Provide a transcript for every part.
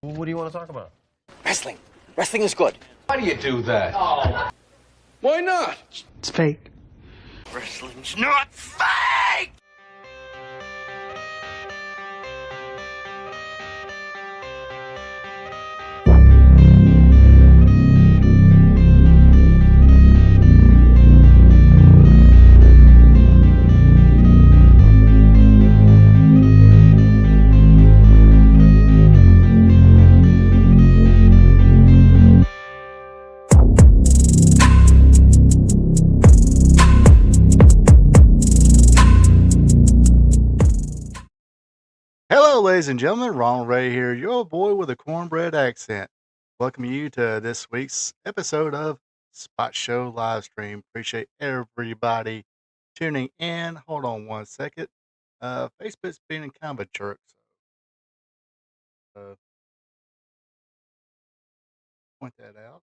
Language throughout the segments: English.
What do you want to talk about? Wrestling. Wrestling is good. Why do you do that? Why not? It's fake. Wrestling's not fake! Hello, ladies and gentlemen. Ronald Ray here, your boy with a cornbread accent. Welcome you to this week's episode of Spot Show Live Stream. Appreciate everybody tuning in. Hold on one second. Facebook's being kind of a jerk, so point that out.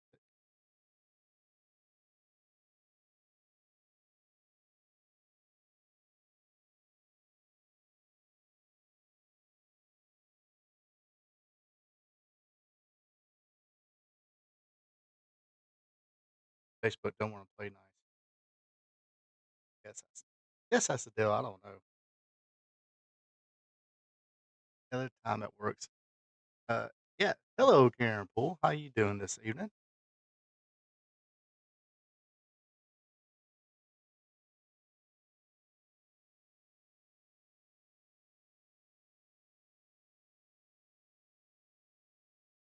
Facebook don't want to play nice. Guess that's the deal. I don't know. Other time it works. Uh, yeah. Hello, Karen Poole. How you doing this evening?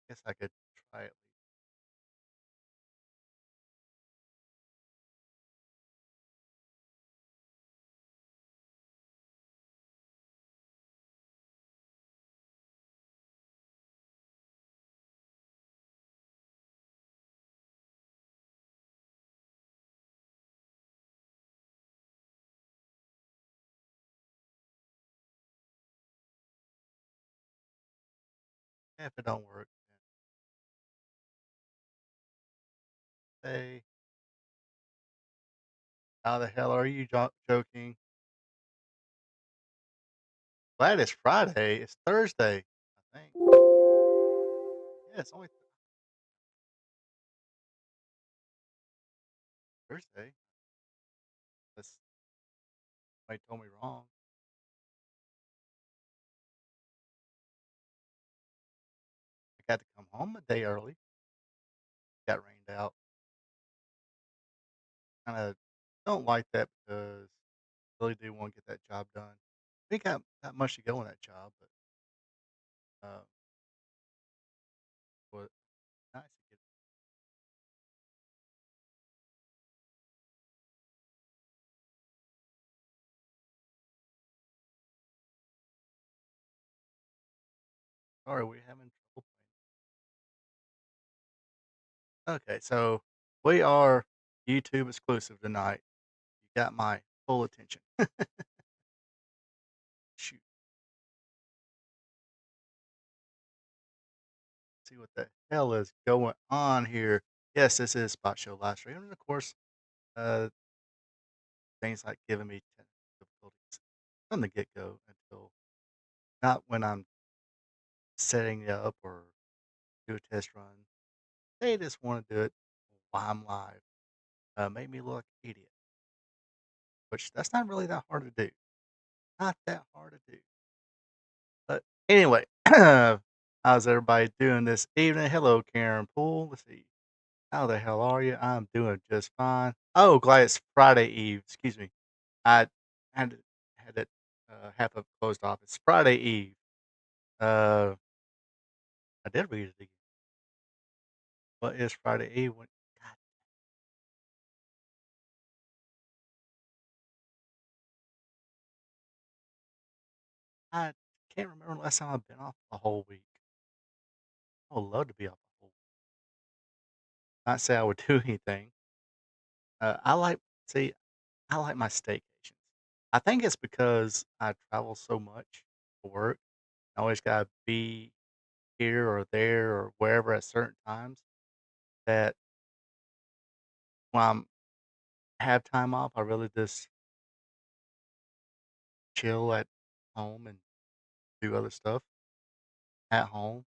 Guess I could try it. If it don't work, then say, how the hell are you joking? Glad it's Friday. It's Thursday, I think. Yeah, it's only Thursday. That's somebody told me wrong. I got to come home a day early. Got rained out. Kind of don't like that because I really do want to get that job done. I think I got much to go in that job, but was nice to get. Sorry, we're having trouble playing. Okay, so we are YouTube exclusive tonight. You got my full attention. Shoot, see what the hell is going on here. Yes, this is Spot Show Live Stream, and of course, uh, things like giving me technical difficulties from the get go until not when I'm setting it up or do a test run. They just want to do it while I'm live. Make me look like an idiot, which that's not really that hard to do. Not that hard to do. But anyway, how's everybody doing this evening? Hello, Karen Poole. Let's see. How the hell are you? I'm doing just fine. Oh, glad it's Friday Eve. Excuse me. I had it half of closed off. It's Friday Eve. Uh, I did read it again. What is Friday Eve? God, I can't remember the last time I've been off a whole week. I would love to be off a whole week. Not say I would do anything. I like see, I like my staycations. I think it's because I travel so much for work. I always gotta be here or there or wherever at certain times that when I'm have time off, I really just chill at home and do other stuff at home.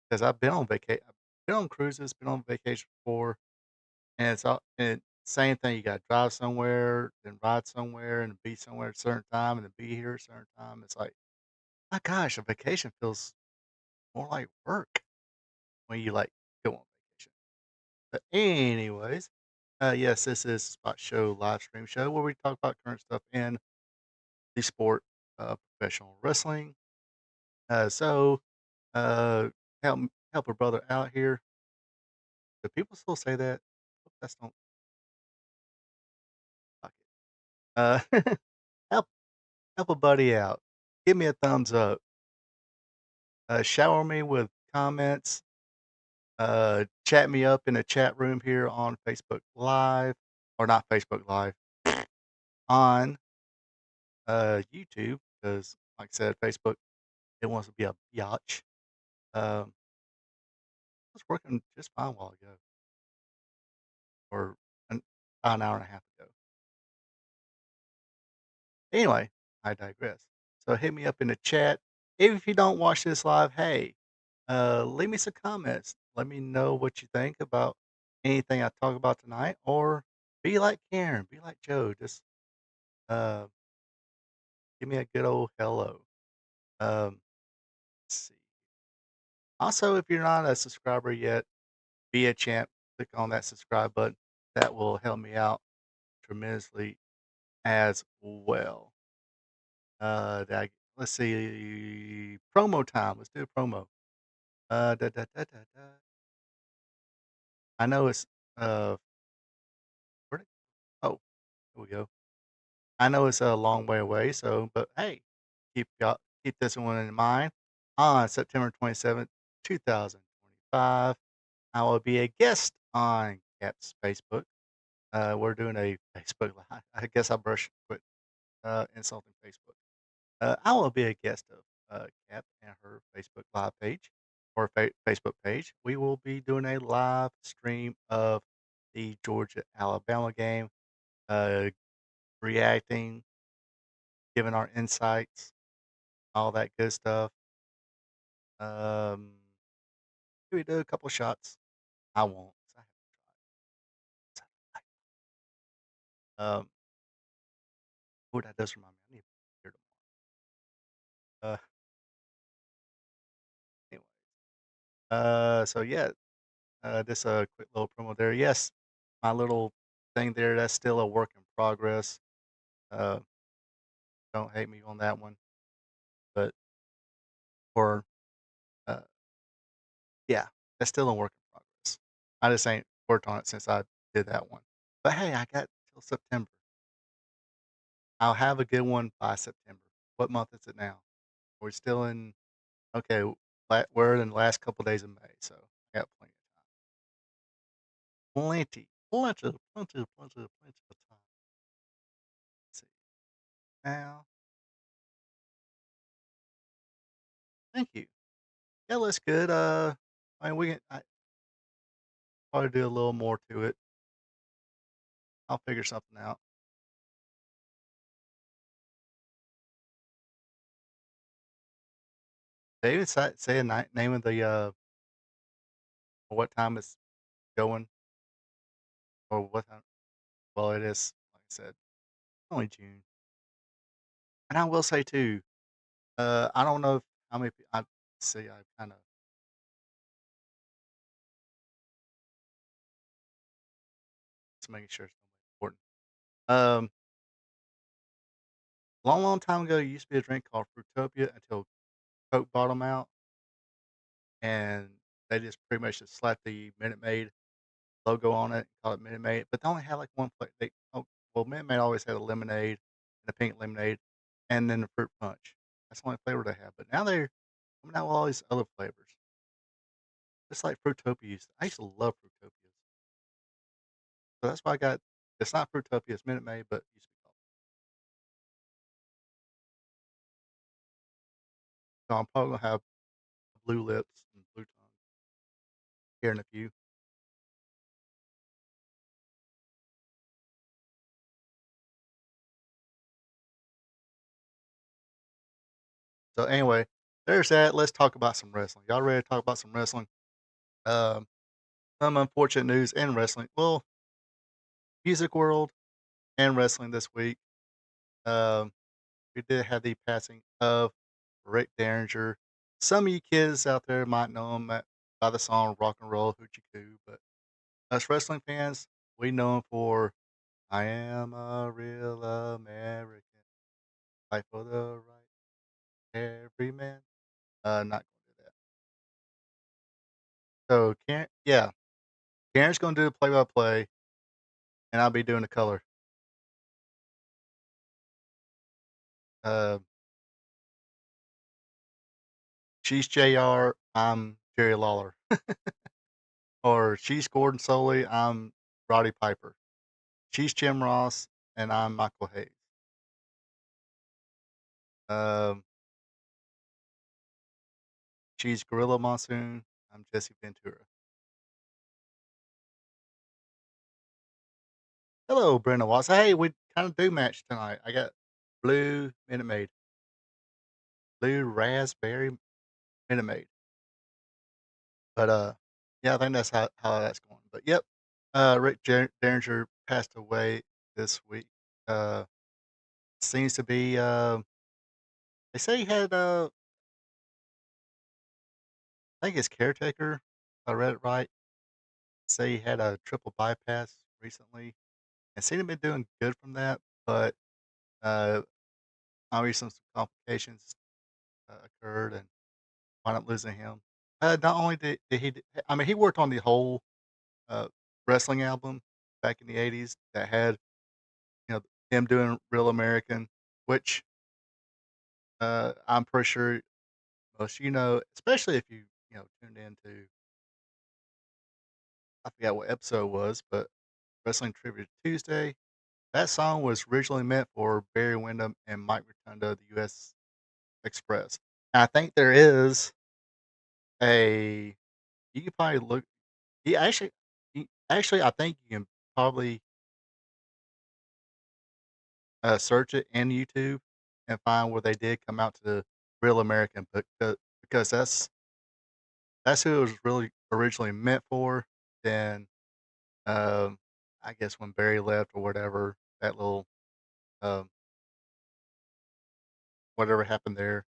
Because I've been on vacation, been on cruises, been on vacation before, and it's all and same thing. You got to drive somewhere, then ride somewhere, and be somewhere at a certain time, and then be here at a certain time. It's like, my gosh, a vacation feels more like work when you like go on vacation. But anyways, yes, this is Spot Show live stream show where we talk about current stuff in the sport, professional wrestling. So help help a brother out here. Do people still say that? Hope that's don't fuck it. Help help a buddy out. Give me a thumbs up. Shower me with comments. Chat me up in the chat room here on Facebook Live, or not Facebook Live, on YouTube, because like I said, Facebook it wants to be a biatch. It was working just fine a while ago, or about an hour and a half ago. Anyway, I digress. So hit me up in the chat. If you don't watch this live, hey, leave me some comments. Let me know what you think about anything I talk about tonight, or be like Karen, be like Joe. Just uh, give me a good old hello. Let's see. Also, if you're not a subscriber yet, be a champ. Click on that subscribe button. That will help me out tremendously as well. Let's see, promo time. Let's do a promo. Da, da, da, da, da. I know it's where'd it, oh, here we go. I know it's a long way away, so but hey, keep this one in mind. On September 27th, 2025, I will be a guest on Cap's Facebook. We're doing a Facebook Live. I guess I brushed quit insulting Facebook. I will be a guest of Cap and her Facebook Live page or Facebook page. We will be doing a live stream of the Georgia Alabama game, uh, reacting, giving our insights, all that good stuff. Um, Should we do a couple shots? I won't. 'Cause I haven't tried. Oh, that does remind me. I need to be here tomorrow. Anyway. So yeah, just a quick little promo there. Yes, my little thing there, that's still a work in progress. Uh, don't hate me on that one, but for uh, yeah, that's still a work in progress. I just ain't worked on it since I did that one. But hey, I got till September. I'll have a good one by September. What month is it now? We're still in. Okay, we're in the last couple days of May, so I got plenty of time. Plenty of time. Let's see now. Thank you. Yeah, looks good. I mean, I probably do a little more to it. I'll figure something out. They even say a name of the or what time it's going, or what time. Well, it is like I said, only June. And I will say too, I don't know if how many. I see. I kind of just making sure it's important. Um, long time ago, there used to be a drink called Fruitopia until Coke bought them out, and they just pretty much just slapped the Minute Maid logo on it, call it Minute Maid, but they only had like one flavor. Well, Minute Maid always had a lemonade and a pink lemonade, and then the fruit punch. That's the only flavor they have. But now they're coming out with all these other flavors, just like Fruitopia used. I used to love Fruitopias, so that's why I got. It's not Fruitopia, it's Minute Maid, but it used to be called. So I'm probably gonna have blue lips and blue tongue here in a few. So anyway, there's that. Let's talk about some wrestling. Y'all ready to talk about some wrestling? Um, some unfortunate news in wrestling. Well, music world and wrestling this week. Um, we did have the passing of Rick Derringer. Some of you kids out there might know him by the song "Rock and Roll Hoochie Coo," but us wrestling fans, we know him for "I Am a Real American, Fight for the Right Every Man." Not gonna do that. So, yeah, Karen's gonna do the play-by-play, and I'll be doing the color. Uh, she's JR, I'm Jerry Lawler. Or she's Gordon Soley, I'm Roddy Piper. She's Jim Ross, and I'm Michael Hayes. Um, she's Gorilla Monsoon, I'm Jesse Ventura. Hello, Brenda Watts. Hey, we kind of do match tonight. I got blue Minute Maid, blue raspberry Minute Maid. But yeah, I think that's how that's going. But yep, Rick Derringer passed away this week. Uh, seems to be. They say he had. I think his caretaker. If I read it right. Say he had a triple bypass recently, and seemed to be doing good from that. But uh, obviously some complications occurred and wound up losing him. Not only did he, I mean, he worked on the whole uh, wrestling album back in the '80s that had him doing Real American, which I'm pretty sure most especially if tuned into I forgot what episode it was, but Wrestling Trivia Tuesday. That song was originally meant for Barry Windham and Mike Rotunda of the U.S. Express. And I think there is a you can probably look. He actually, I think you can probably search it in YouTube and find where they did come out to the Real American, but because that's who it was really originally meant for. Then, um, I guess when Barry left or whatever, that little um, whatever happened there,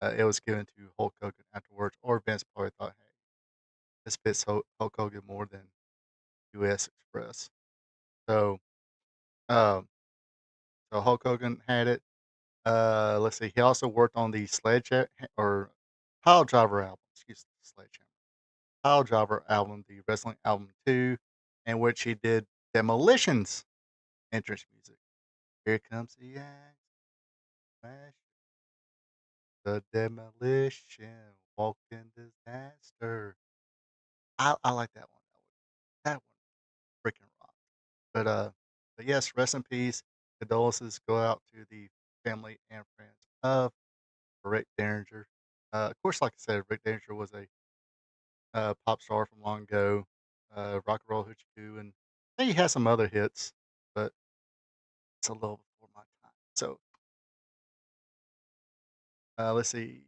it was given to Hulk Hogan afterwards. Or Vince probably thought, hey, this fits Hulk Hogan more than U.S. Express. So, um, so Hulk Hogan had it. Let's see. He also worked on the or Pile Driver album. Excuse me, Sledgehammer. Pile Driver album, the wrestling album 2, in which he did Demolition's entrance music. Here comes the axe, smash the demolition, walking disaster. I like that one. That one freaking rock. But but yes, rest in peace. Condolences go out to the family and friends of Rick Derringer. Of course, like I said, Rick Derringer was a pop star from long ago. Rock and Roll Hoochie Coo, and I think he has some other hits, but it's a little before my time. So let's see.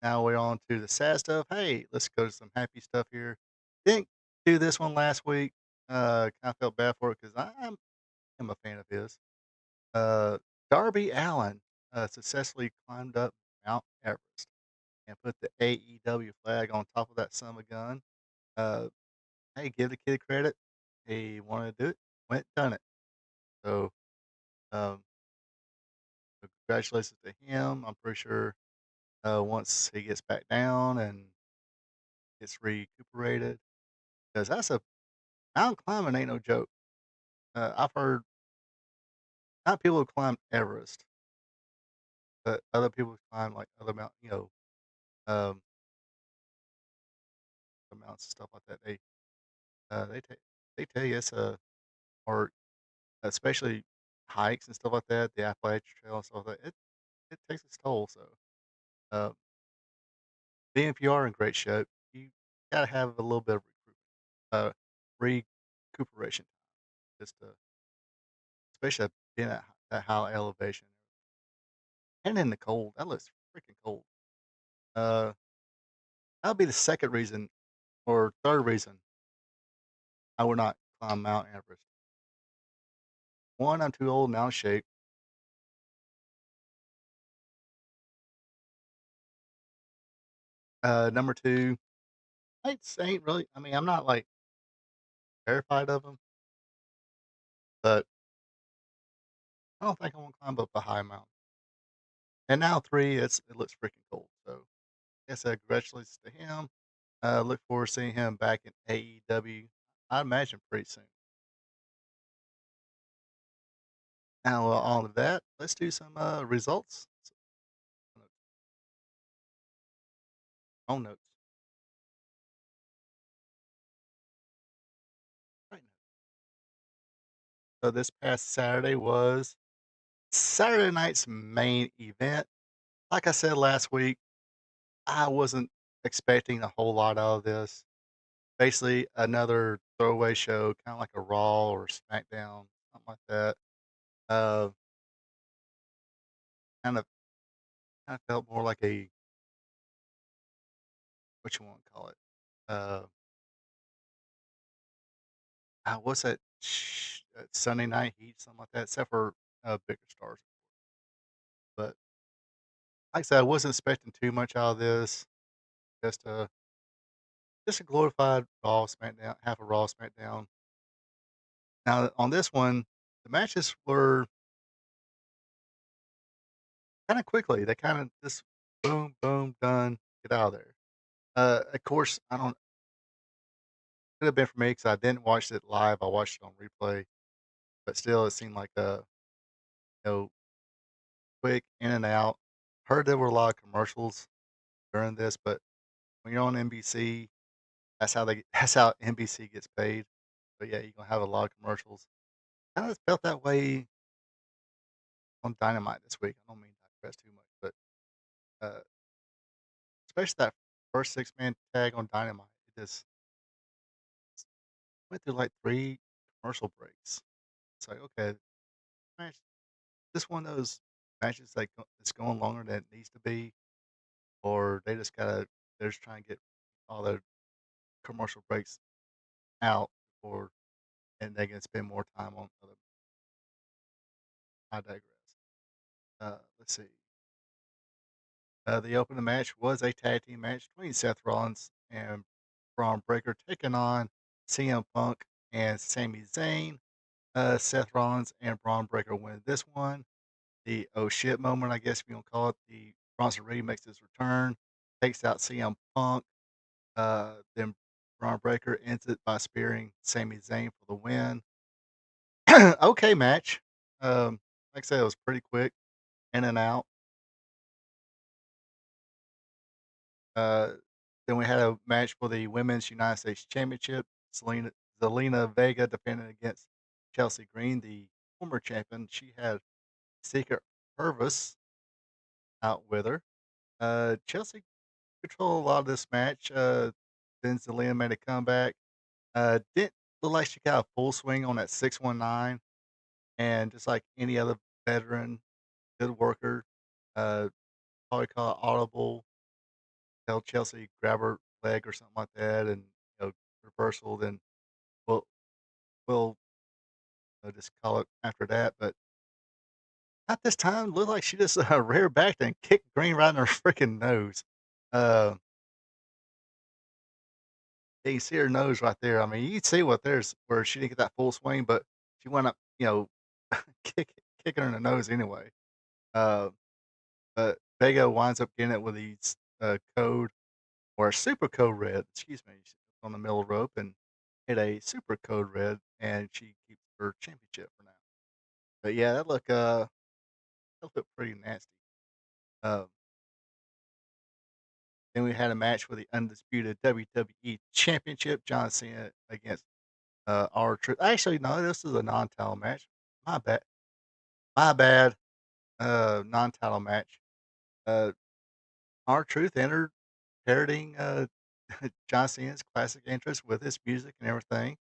Now we're on to the sad stuff. Hey, let's go to some happy stuff here. Didn't do this one last week. Kind of felt bad for it because I'm a fan of his. Uh, Darby Allen successfully climbed up Mount Everest and put the AEW flag on top of that son of a gun. Uh, hey, give the kid credit. He wanted to do it, went done it. So, um, so congratulations to him. I'm pretty sure once he gets back down and gets recuperated, because that's a mountain climbing ain't no joke. I've heard not people who climb Everest, but other people who climb like other mountain, um, the mountains and stuff like that. They tell you it's a or especially hikes and stuff like that, the Appalachian Trail and stuff like that. It takes its toll. So, uh, being if you are in great shape, you gotta have a little bit of uh, recuperation time, just to, especially being at that high elevation and in the cold. That looks freaking cold. Uh, that'll be the second reason or third reason I would not climb Mount Everest. One, I'm too old and out of shape. Number two, heights ain't really. I mean, I'm not like terrified of them, but I don't think I want to climb up a high mountain. And now three, it looks freaking cool. So, I guess congratulations to him. Look forward to seeing him back in AEW. I imagine pretty soon. Now, on to that, let's do some results. On notes. Right. So this past Saturday was Saturday night's main event. Like I said last week, I wasn't expecting a whole lot out of this. Basically, another throwaway show, kind of like a Raw or SmackDown, something like that. Uh, kind of, kind of felt more like a what you want to call it. Uh, what's that? Sunday Night Heat, something like that. Except for bigger stars, but like I said, I wasn't expecting too much out of this. Just a just a glorified Raw SmackDown, half a Raw SmackDown. Now on this one, the matches were kind of quickly. They kind of just boom, boom, done, get out of there. Of course, I don't. Could have been for me because I didn't watch it live. I watched it on replay, but still, it seemed like you know, quick in and out. Heard there were a lot of commercials during this, but when you're on NBC, that's how NBC gets paid. But yeah, you're gonna have a lot of commercials. Kind of felt that way on Dynamite this week. I don't mean to digress too much, but uh, especially that first 6-man tag on Dynamite, it just went through like 3 commercial breaks. It's like, okay, match, this one of those matches that's going longer than it needs to be, or they're just trying to get all their commercial breaks out before, and they can spend more time on other. I digress. Let's see. The opening match was a tag team match between Seth Rollins and Braun Breaker taking on CM Punk and Sami Zayn. Seth Rollins and Braun Breaker win this one. The oh shit moment, I guess if you want to call it. The Bronson Reed makes his return, takes out CM Punk. Then Braun Breaker ends it by spearing Sami Zayn for the win. Okay match. Like I said, it was pretty quick, in and out. Uh, then we had a match for the Women's United States Championship. Zelina Vega defending against Chelsea Green, the former champion. She had Secret Purvis out with her. Chelsea controlled a lot of this match. Then Zelina made a comeback. Didn't look like she got a full swing on that 619. And just like any other veteran, good worker, uh, probably call it audible, tell Chelsea grab her leg or something like that, and reversal. Then we'll just call it after that. But not this time. Looked like she just rear back and kicked Green right in her freaking nose. Uh, you can see her nose right there. I mean, you can see where she didn't get that full swing, but she went up, kicking her in the nose anyway. Uh, but Vega winds up getting it with these code or a super code red. Excuse me, she's on the middle rope and hit a super code red, and she keeps her championship for now. But yeah, that looked pretty nasty. Um, then we had a match for the undisputed WWE Championship, John Cena against R-Truth. Actually, no, this is a non-title match. My bad. My bad. Non-title match. Uh, R-Truth entered parodying John Cena's classic entrance with his music and everything.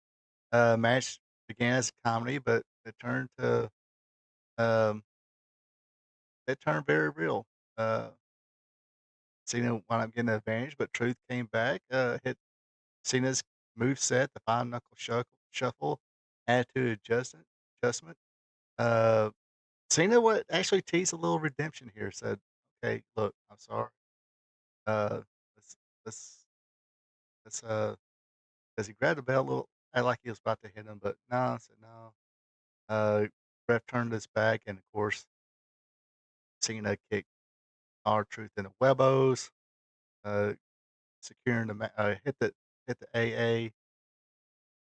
Match began as a comedy, but um, it turned very real. Uh, Cena wound up getting the advantage, but Truth came back, hit Cena's move set, the five knuckle shuffle, attitude adjustment. Uh, Cena would actually tease a little redemption here. Said, "Okay, look, I'm sorry. Uh, let's let's let's." Because he grabbed the belt a little, act like he was about to hit him, but no, I said no. Ref turned his back, and of course, Cena kicked R-Truth in the webos, uh, securing hit the AA,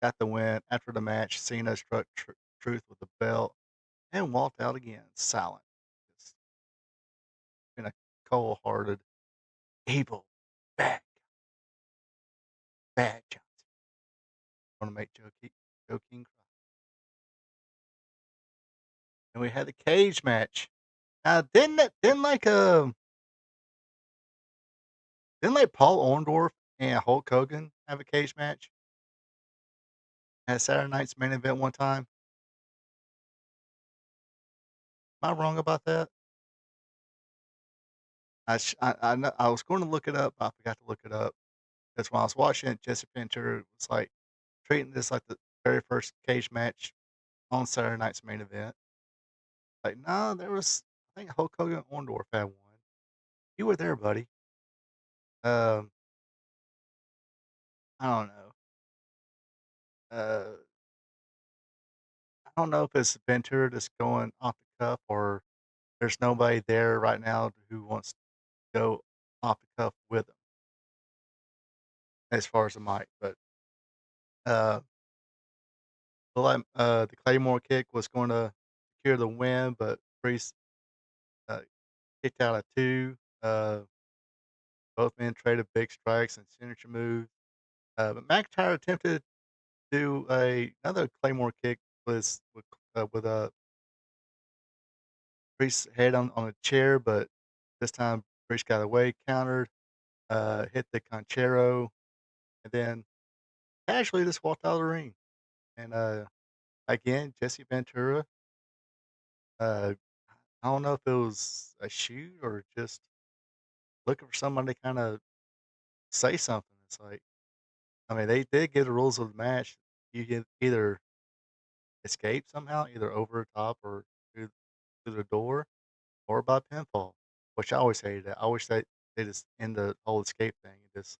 got the win. After the match, Cena struck Truth with the belt and walked out again, silent. Just in a cold-hearted, evil, bad, bad Johnson. Want to make Joe King cry. And we had the cage match. Now, didn't Paul Orndorff and Hulk Hogan have a cage match at Saturday Night's Main Event one time? Am I wrong about that? I was going to look it up, but I forgot to look it up. Because when I was watching it, Jesse Ventura was like treating this like the very first cage match on Saturday Night's Main Event. Like, no, there was, I think Hulk Hogan and Orndorff had one. You were there, buddy. Um, I don't know. Uh, I don't know if it's Ventura just going off the cuff or there's nobody there right now who wants to go off the cuff with him as far as the mic. But uh, the Claymore kick was going to secure the win, but Priest uh, kicked out of two. Both men traded big strikes and signature moves. But McIntyre attempted to do another Claymore kick with Priest's head on a chair, but this time Priest got away, countered, hit the Conchero, and then casually just walked out of the ring. And again, Jesse Ventura. Uh, I don't know if it was a shoot or just looking for somebody to kind of say something. It's like, I mean, they did give the rules of the match. You can either escape somehow, either over the top or through, through the door, or by pinfall, which I always hated that. I wish they just end the whole escape thing and just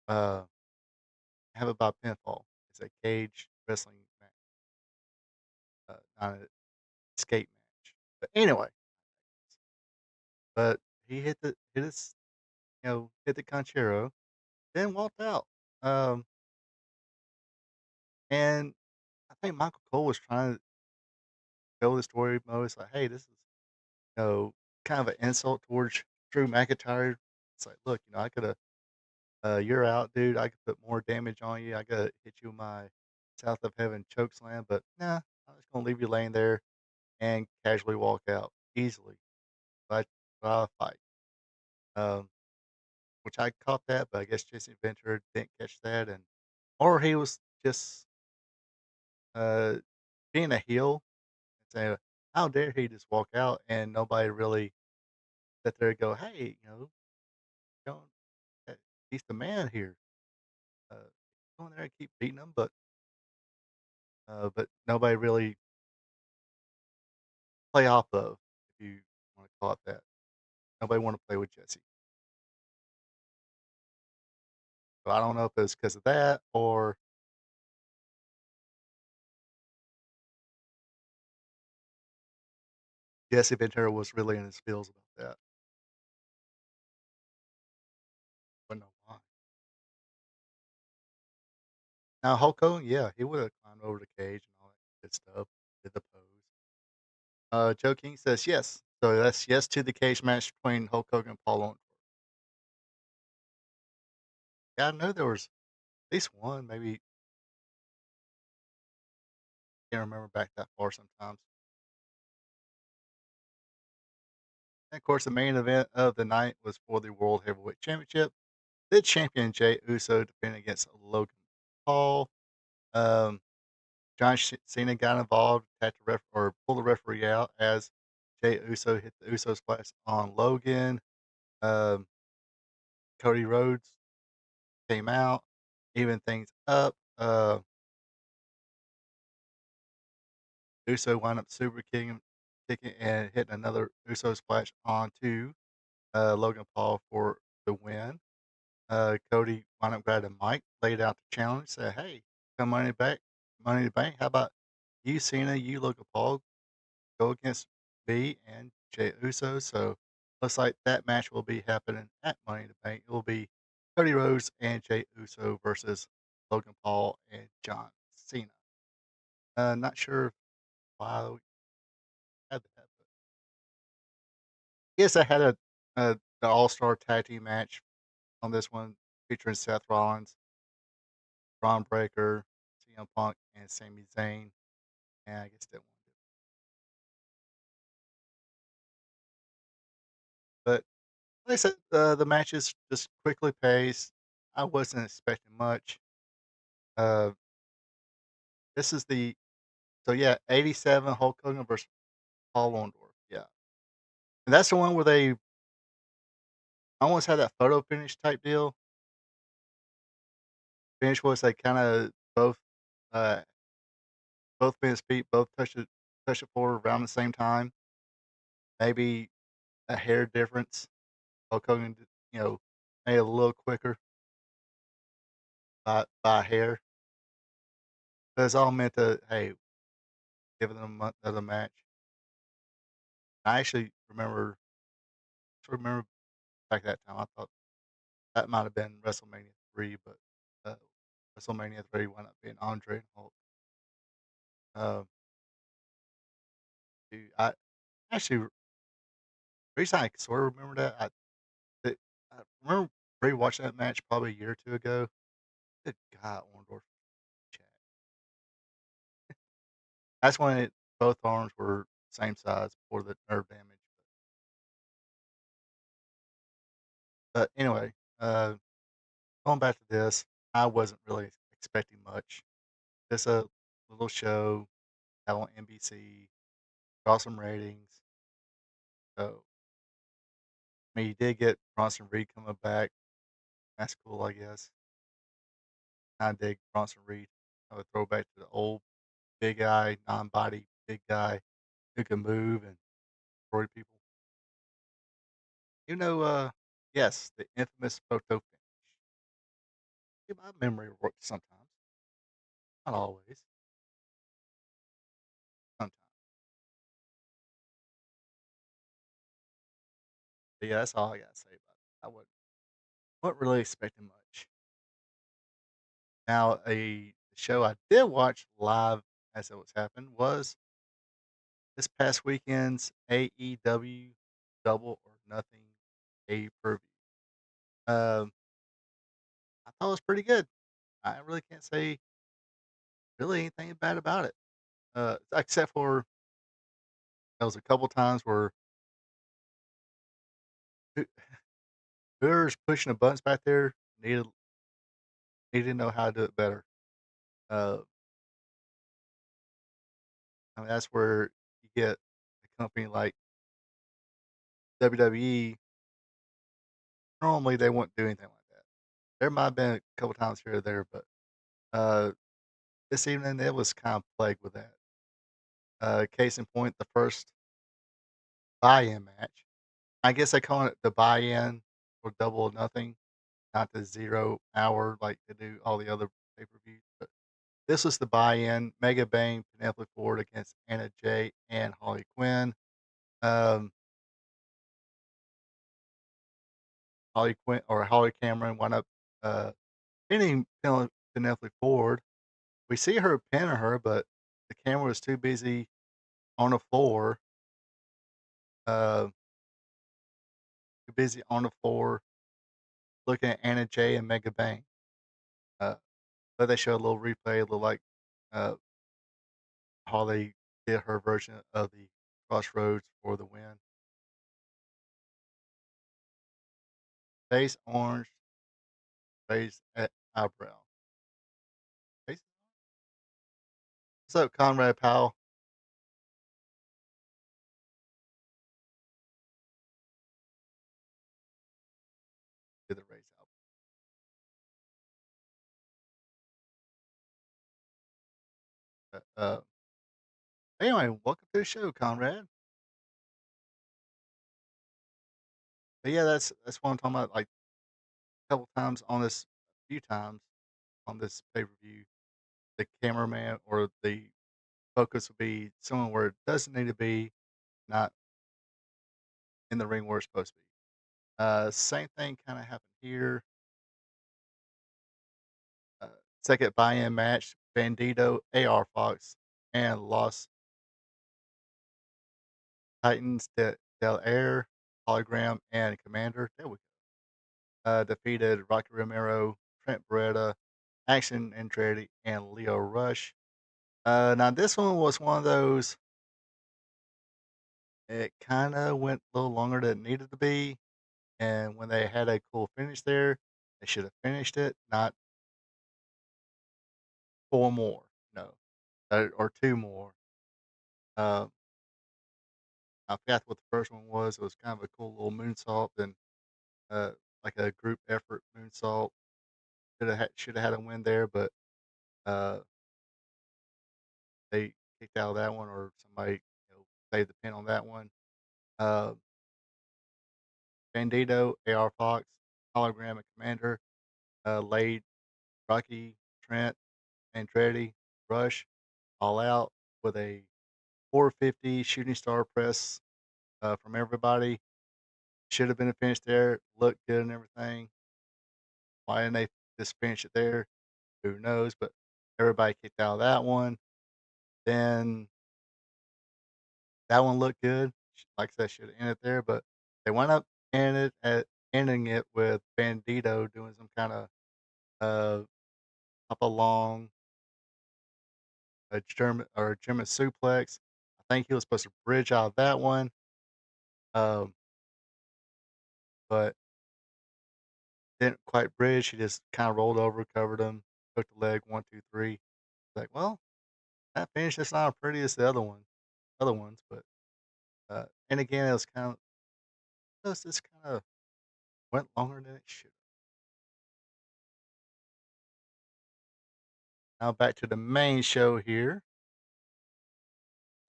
uh, have it by pinfall. It's a cage wrestling match, not an escape match. But anyway, but he hit the Conchero, then walked out. Um, and I think Michael Cole was trying to tell the story mode. It's like, hey, this is kind of an insult towards Drew McIntyre. It's like, look, I could have, you're out, dude. I could put more damage on you. I could hit you with my South of Heaven choke slam, but nah, I'm just gonna leave you laying there and casually walk out easily. But a fight. Um, which I caught that, but I guess Jesse Ventura didn't catch that, and or he was just uh, being a heel and saying, "How dare he just walk out?" And nobody really sat there and go, "Hey, don't, uh, he's the man here. Go in there and keep beating him." But nobody really play off of, if you want to call it that. Nobody want to play with Jesse. So I don't know if it's because of that or Jesse Ventura was really in his feels about that. But no why. Now Hulk Hogan, yeah, he would have climbed over the cage and all that good stuff, did the pose. Joe King says yes. So that's yes to the cage match between Hulk Hogan and Paul Orndorff. Yeah, I know there was at least one, maybe can't remember back that far sometimes. And of course, the main event of the night was for the World Heavyweight Championship. The champion Jay Uso defending against Logan Paul. Um, Cena got involved, had to or pull the referee out as Jay Uso hit the Uso splash on Logan. Um, Cody Rhodes came out, even things up. Uso wound up kicking and hitting another Uso splash onto Logan Paul for the win. Cody wound up grabbing the mic, laid out the challenge, said, "Hey, come money in the bank. How about you, Cena, you, Logan Paul, go against me and Jey Uso?" So looks like that match will be happening at Money in the Bank. It will be Cody Rhodes and Jey Uso versus Logan Paul and John Cena. Not sure why we had that, but yes, I had the All Star Tag Team match on this one featuring Seth Rollins, Braun Breaker, CM Punk, and Sami Zayn. And I guess that one did. But like I said, the matches just quickly paced. I wasn't expecting much. Uh, this is the so yeah, 87 Hulk Hogan versus Paul Orndorff. Yeah, and that's the one where they almost had that photo finish type deal. Finish was they kind of uh both men's feet both touch it forward around the same time. Maybe a hair difference. Hulk Hogan, made it a little quicker by a hair. But it's all meant to hey give them another match. I actually remember back that time. I thought that might have been WrestleMania 3, but uh, WrestleMania 3 wound up being Andre and Hulk. Um, I actually reason I sort of remember that I remember rewatching that match probably a year or two ago. Good God, Orndorff, Jack. That's when both arms were same size before the nerve damage. But anyway, going back to this, I wasn't really expecting much. Just a little show out on NBC, draw some ratings. So, I mean, you did get Bronson Reed coming back. That's cool, I guess. I dig Bronson Reed. A throwback to the old big guy, non-body big guy who can move and destroy people. You know, yes, the infamous photo finish. Yeah, my memory works sometimes, not always. Sometimes. But yeah, that's all I gotta say about it. I wasn't really expecting much. Now, a show I did watch live as it was happening was this past weekend's AEW Double or Nothing pay per view. Um, I thought it was pretty good. I really can't say really anything bad about it, except for there was a couple times where who- whoever's pushing the buttons back there needed to know how to do it better. Uh, I mean, that's where you get a company like WWE. Normally, they wouldn't do anything like that. There might have been a couple times here or there, but uh, this evening it was kind of plagued with that. Case in point, the first buy-in match. I guess they call it the buy-in or double or nothing, not the 0 hour like they do all the other pay-per-views. But this was the buy-in. Mega Bang, Penelope Ford against Anna Jay and Holly Quinn. Um, Holly Quinn or Holly Cameron wound up uh, pinning Penelope Ford. We see her pinning her, but the camera was too busy on the floor. Uh, too busy on the floor looking at Anna Jay and Mega Bang. Uh, but they showed a little replay, a little like uh, how they did her version of the Crossroads for the win. Face orange, face at eyebrow. Face. What's up, Conrad Powell? Did the race Anyway, welcome to the show, Conrad. But yeah, that's what I'm talking about. Like a couple times on this, a few times on this pay per view, the cameraman or the focus will be someone where it doesn't need to be, not in the ring where it's supposed to be. Same thing kind of happened here. Uh, Second buy-in match: Bandito, AR Fox, and Los Titans Del Air, Hologram, and Commander. There we go. Defeated Rocky Romero, Trent Beretta, Action Andretti, and Leo Rush. Now this one was one of those. It kind of went a little longer than it needed to be, and when they had a cool finish there, they should have finished it, not four more, no, or two more. Um, I forgot what the first one was. It was kind of a cool little moonsault, and uh, like a group effort moonsault. Should have had a win there, but uh, they kicked out of that one, or somebody saved the pin on that one. Uh, Bandito, AR Fox, Hologram, and Commander laid Rocky, Trent, Andretti, Rush all out with a 450 shooting star press from everybody. Should have been a finish there. Looked good and everything. Why didn't they just finish it there? Who knows? But everybody kicked out of that one. Then that one looked good. Like I said, should have ended there, but they wound up ending it with Bandito doing some kind of uh, up along a German suplex. I think he was supposed to bridge out of that one, um, but didn't quite bridge. He just kind of rolled over, covered him, took the leg, 1, 2, 3. Like, well, that finish is not as pretty as the other ones, but and again, it was just kind of went longer than it should. Now back to the main show here.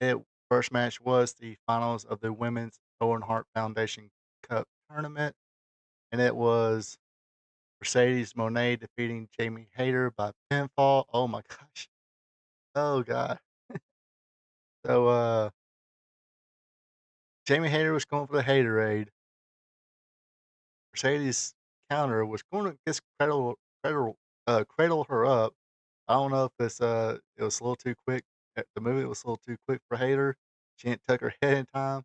It First match was the finals of the Women's Owen Hart Foundation Cup tournament, and it was Mercedes Moné defeating Jamie Hayter by pinfall. Oh my gosh. Oh god. So Jamie Hayter was going for the Haterade. Mercedes counter was going to just cradle her up. I don't know if it was a little too quick. The movement was a little too quick for Hayter. She didn't tuck her head in time,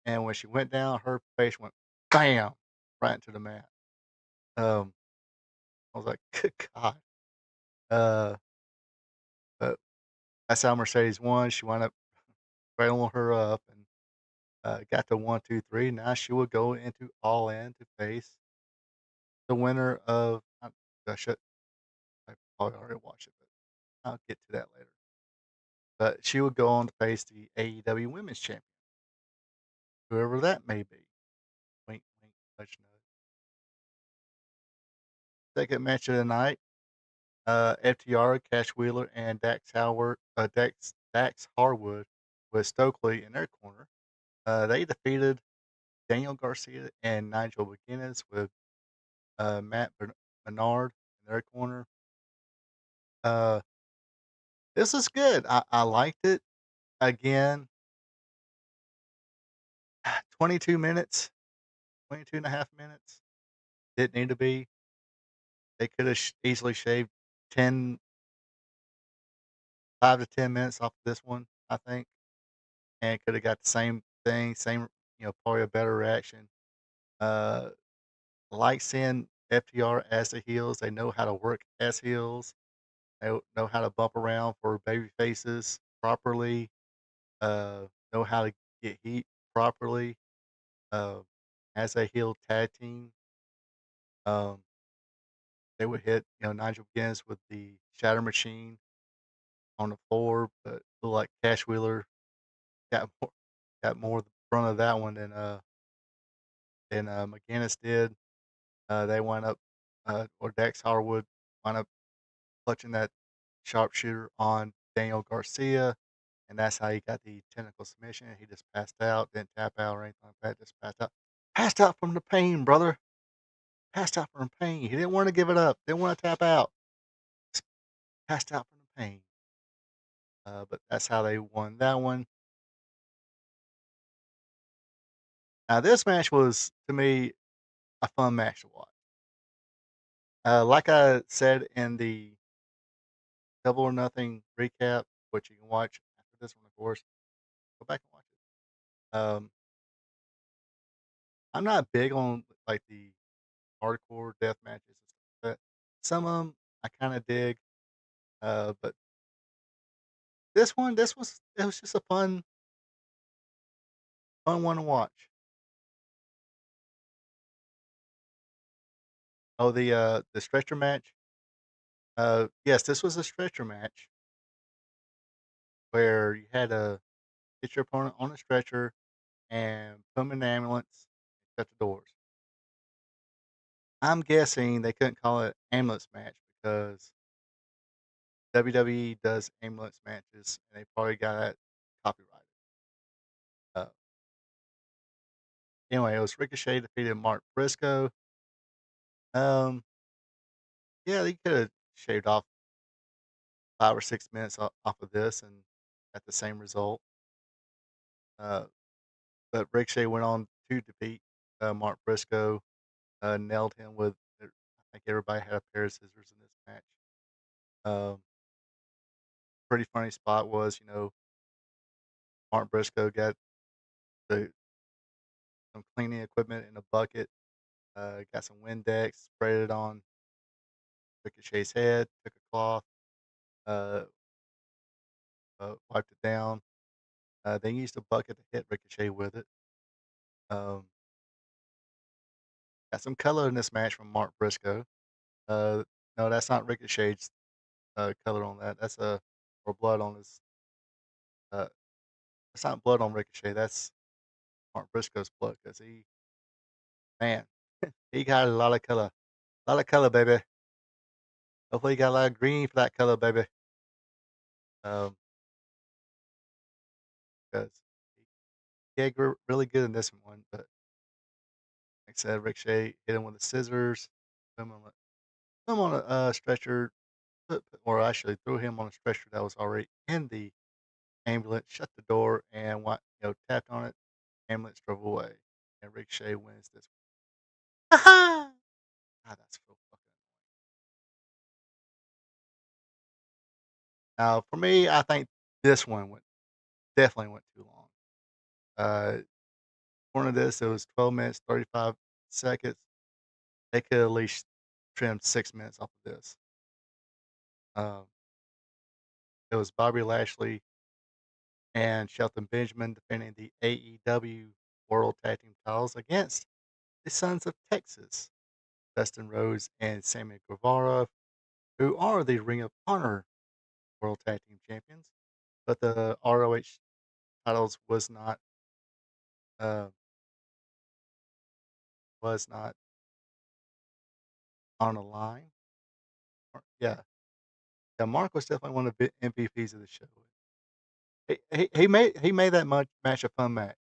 and when she went down, her face went bam right into the mat. Um, I was like, good God. Uh, but that's how Mercedes won. She wound up cradling her up and got to 1, 2, 3. Now she will go into All In to face the winner of. I should. I probably already watched it, but I'll get to that later. But she would go on to face the AEW Women's Champion, whoever that may be. Wink, wink, nudge, nudge. Second match of the night: FTR, Cash Wheeler, and Dax Harwood with Stokely in their corner. They defeated Daniel Garcia and Nigel McGuinness with Matt Bernard in their corner. Uh, this is good. I liked it. Again, 22 minutes, 22 and a half minutes. Didn't need to be. They could have easily shaved 10, 5 to 10 minutes off of this one, I think, and could have got the same thing, same, probably a better reaction. Uh, like seeing FTR as the heels. They know how to work as heels. They know how to bump around for baby faces properly. Know how to get heat properly. Uh, as a heel tag team, um, they would hit Nigel McGuinness with the Shatter Machine on the floor, but looked like Cash Wheeler got more of the front of that one than McGuinness did. They wound up, or Dex Harwood wound up clutching that sharpshooter on Daniel Garcia, and that's how he got the technical submission. He just passed out, didn't tap out or anything like that. Just passed out. Passed out from the pain, brother. Passed out from pain. He didn't want to give it up. Didn't want to tap out. Just passed out from the pain. But that's how they won that one. Now this match was to me a fun match to watch. Like I said in the Double or Nothing recap, which you can watch after this one, of course. Go back and watch it. I'm not big on like the hardcore death matches and stuff like that. Some of them I kind of dig, but it was just a fun one to watch. Oh, the stretcher match. Yes, this was a stretcher match where you had to get your opponent on a stretcher and put them in the ambulance and shut the doors. I'm guessing they couldn't call it ambulance match because WWE does ambulance matches and they probably got that copyrighted. Uh, anyway, it was Ricochet defeated Mark Briscoe. Um, yeah, they could have shaved off 5 or 6 minutes off of this and got the same result. Uh, but Ricochet went on to defeat Mark Briscoe, nailed him with. I think everybody had a pair of scissors in this match. Um, pretty funny spot was, Mark Briscoe got the some cleaning equipment in a bucket, got some Windex, sprayed it on Ricochet's head, took a cloth, uh, wiped it down. Then used a bucket to hit Ricochet with it. Um, got some color in this match from Mark Briscoe. No, that's not Ricochet's color on that. That's or blood on his. Uh, that's not blood on Ricochet. That's Mark Briscoe's blood because man, he got a lot of color, baby. Hopefully, he got a lot of green for that color, baby. Um, because he did really good in this one, but like I said, Ricochet hit him with the scissors, put him on a stretcher, or actually threw him on a stretcher that was already in the ambulance, shut the door, and tapped on it. Ambulance drove away, and Ricochet wins this one. Ha! God, that's so fucking. Now, for me, I think this one definitely went too long. According to this, it was 12 minutes 35 seconds. They could at least trimmed 6 minutes off of this. Um, it was Bobby Lashley and Shelton Benjamin defending the AEW World Tag Team titles against the Sons of Texas, Dustin Rhodes and Sammy Guevara, who are the Ring of Honor World Tag Team Champions. But the ROH titles uh, was not on the line. Yeah, yeah. Mark was definitely one of the MVPs of the show. He made that match a fun match,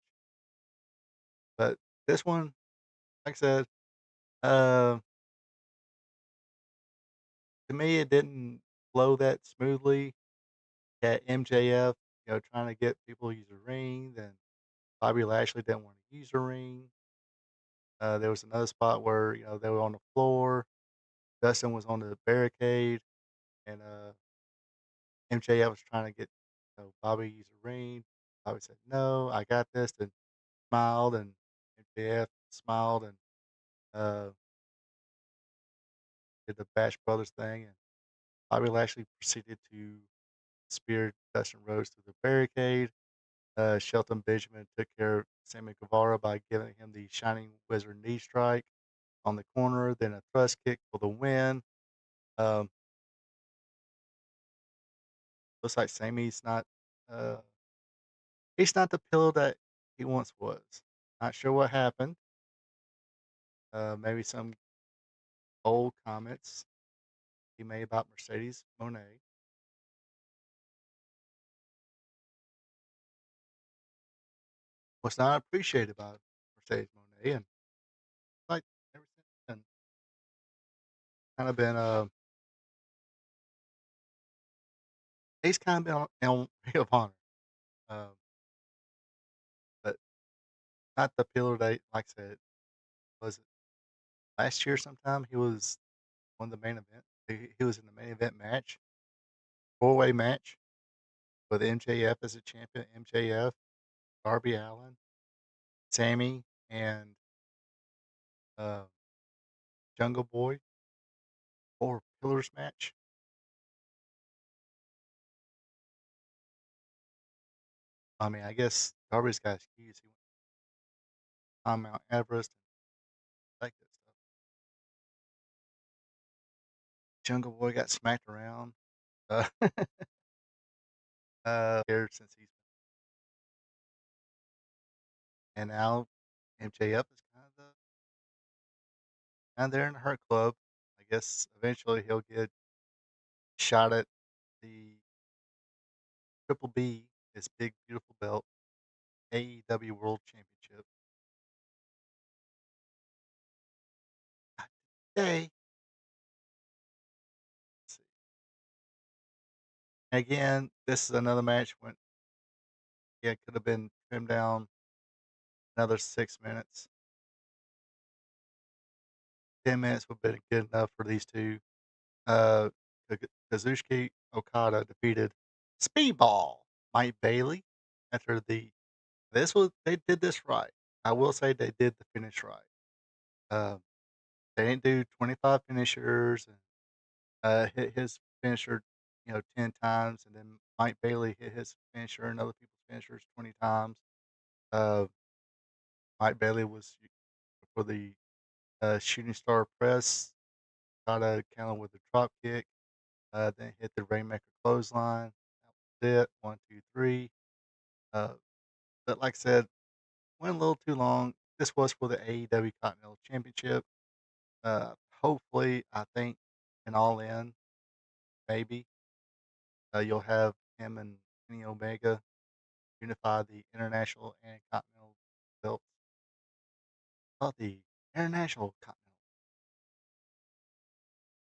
but this one, like I said, uh, to me, it didn't flow that smoothly. At MJF, trying to get people to use the ring. Then Bobby Lashley didn't want to use the ring. There was another spot where they were on the floor. Dustin was on the barricade, and MJF was trying to get Bobby to use the ring. Bobby said, "No, I got this," and smiled, and MJF smiled and uh, did the Bash Brothers thing, and Bobby Lashley proceeded to spear Dustin Rhodes through the barricade. Shelton Benjamin took care of Sammy Guevara by giving him the Shining Wizard knee strike on the corner, then a thrust kick for the win. Um, looks like Sammy's not uh, he's not the pillow that he once was. Not sure what happened. Maybe some old comments he made about Mercedes Monet. was not appreciated by Mercedes Monet, and like ever since then, kind of been he's kind of been on Ring of Honor, um, but not the pillar date. Like I said, was it last year sometime? He was on the main event. He was in the main event match, four-way match with MJF as a champion. MJF, Darby Allin, Sammy, and uh, Jungle Boy, four pillars match. I mean, I guess Darby's got excuse. He went on Mount Everest and like that stuff. Jungle Boy got smacked around. Uh, here since he's and now MJF is kind of there in the Hurt Club. I guess eventually he'll get shot at the Triple B, his big beautiful belt, AEW World Championship. Today, let's see. Again, this is another match when yeah, it could have been trimmed down another 6 minutes. 10 minutes would have been good enough for these two. Uh, Kazuchika Okada defeated Speedball Mike Bailey after they did this right. I will say they did the finish right. Uh, they didn't do 25 finishers and hit his finisher 10 times, and then Mike Bailey hit his finisher and other people's finishers 20 times. Uh, Mike Bailey was for the shooting star press. Got a counter with a drop kick. Then hit the Rainmaker clothesline. That was it. One, two, three. Uh, but like I said, went a little too long. This was for the AEW Continental Championship. Hopefully, I think an All In, maybe you'll have him and Kenny Omega unify the international and continental belts. Oh, the international continental.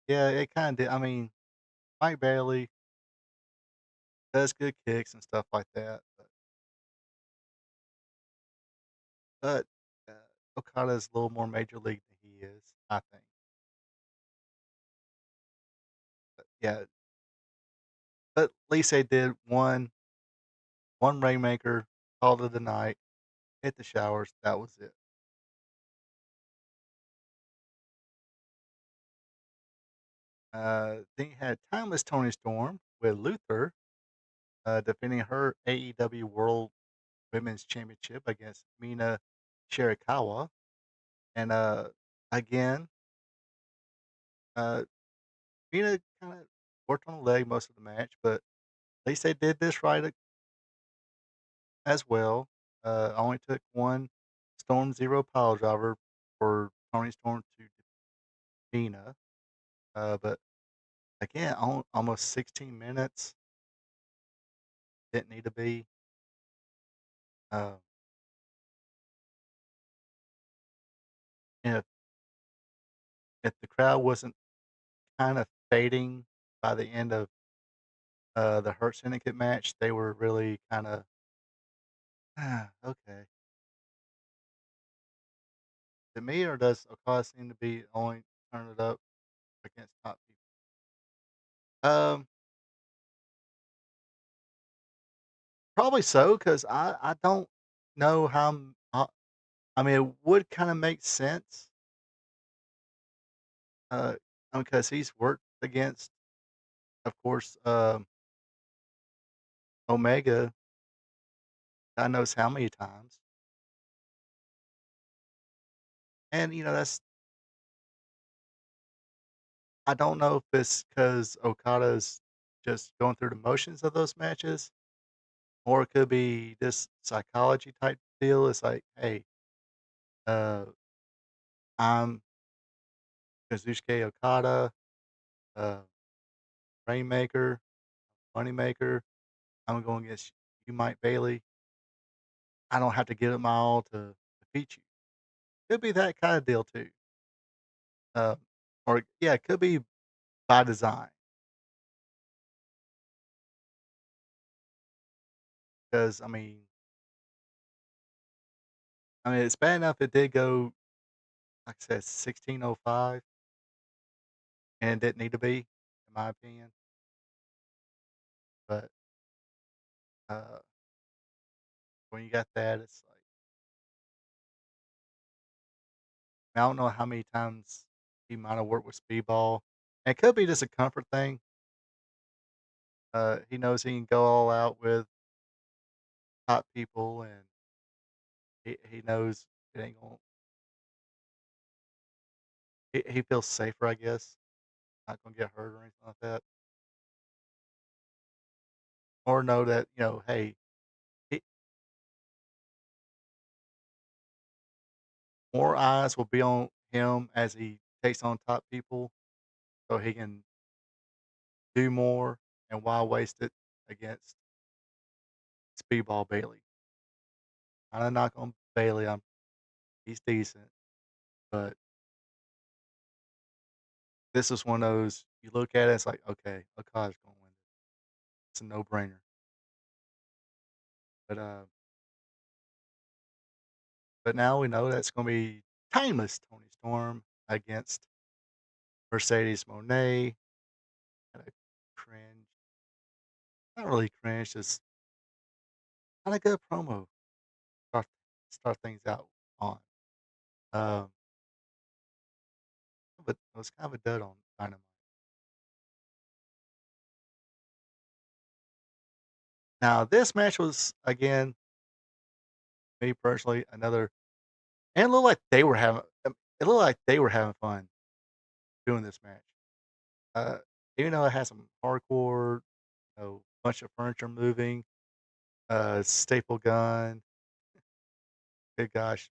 Yeah, it kind of did. I mean, Mike Bailey does good kicks and stuff like that, but Okada is a little more major league than he is, I think. But yeah, but at least they did one Rainmaker, called it a night, hit the showers. That was it. Then you had Timeless Tony Storm with Luther defending her AEW World Women's Championship against Mina Shirakawa. And again, uh, Mina kind of worked on the leg most of the match, but at least they did this right as well. Only took one Storm Zero pile driver for Tony Storm to Mina. But again, almost 16 minutes. Didn't need to be. Uh, and if the crowd wasn't kind of fading by the end of the Hurt Syndicate match, they were really kind of okay. To me, or does Okada seem to be only turning it up against top people? Probably so, because I don't know how. I mean, it would kind of make sense, uh, because he's worked against, of course, Omega. God knows how many times, and that's. I don't know if it's because Okada's just going through the motions of those matches, or it could be this psychology type deal. It's like, hey, uh, I'm Kazuchika Okada, uh, Rainmaker, Moneymaker. I'm going against you, Mike Bailey. I don't have to give it my all to defeat you. Could be that kind of deal too. Uh, or yeah, it could be by design. Because I mean, it's bad enough it did go, like I said, 1605, and it didn't need to be, in my opinion. But uh, when you got that, it's like I don't know how many times he might have worked with Speedball. And it could be just a comfort thing. He knows he can go all out with hot people, and he knows it ain't going. He feels safer, I guess. Not gonna get hurt or anything like that. Or know that hey, he, more eyes will be on him as he takes on top people, so he can do more, and why waste it against Speedball Bailey? I'm not on Bailey. He's decent, but this is one of those you look at it, it's like, okay, Okada's gonna win this. It's a no brainer. But now we know that's gonna be timeless Tony Storm against Mercedes Monet. Kinda cringe. Not really cringe, just not a good promo. Start start things out on. Um, but it was kind of a dud on Dynamite. Now this match was again, me personally, another and it looked like they were having it looked like they were having fun doing this match. Uh, even though it had some hardcore, bunch of furniture moving, staple gun. Good gosh,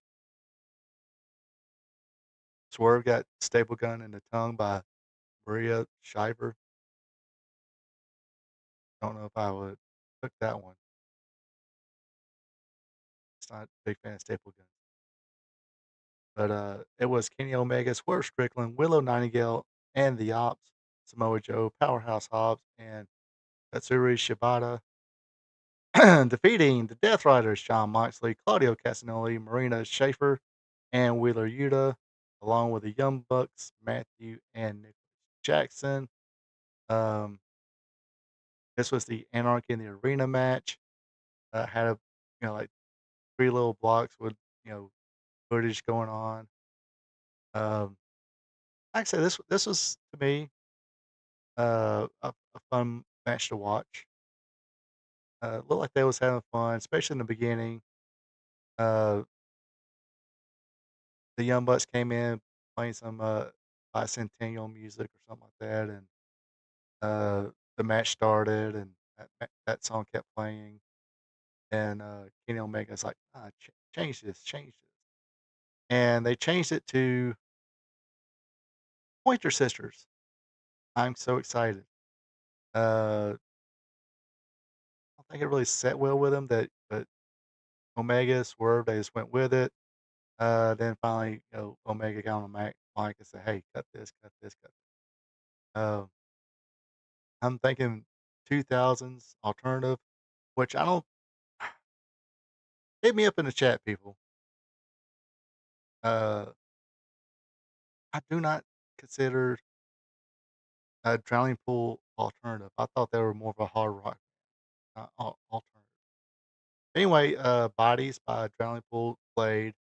Swerve got staple gun in the tongue by Maria Shriver. Don't know if I would took that one. It's not a big fan of staple gun. But it was Kenny Omega, Swerve Strickland, Willow Nightingale, and the Ops, Samoa Joe, Powerhouse Hobbs, and Katsuri Shibata, defeating the Death Riders, Shawn Moxley, Claudio Castagnoli, Marina Schaefer, and Wheeler Yuta, along with the Young Bucks, Matthew and Nicholas Jackson. Um, this was the Anarchy in the Arena match. Had a like three little blocks with footage going on. Um, like I said, this was to me a fun match to watch. Looked like they was having fun, especially in the beginning. Uh, the Young Bucks came in playing some bicentennial music or something like that, and the match started, and that song kept playing. And Kenny Omega's like, change this, and they changed it to Pointer Sisters. I'm so excited. I don't think it really set well with him that, but Omega Swerve, they just went with it. Then finally, Omega got on the mic and said, "Hey, cut this, cut this, cut this." I'm thinking 2000s alternative, which I don't. Hit me up in the chat, people. Uh, I do not consider a Drowning Pool alternative. I thought they were more of a hard rock alternative. Anyway, Bodies by Drowning Pool played.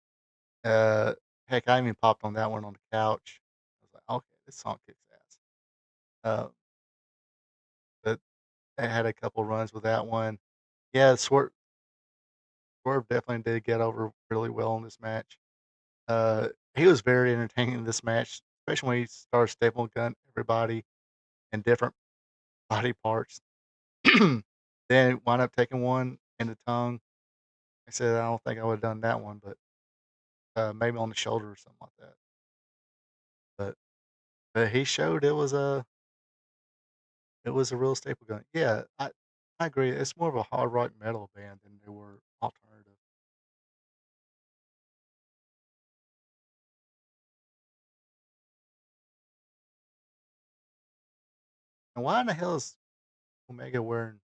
Uh, heck, I even popped on that one on the couch. I was like, okay, this song kicks ass. Uh, but they had a couple runs with that one. Yeah, Swerve definitely did get over really well in this match. He was very entertaining in this match, especially when he started stapling gun everybody in different body parts. Then wound up taking one in the tongue. I said I don't think I would have done that one, but maybe on the shoulder or something like that. But he showed it was a real staple gun. Yeah, I agree. It's more of a hard rock metal band than they were alternative. And why in the hell is Omega wearing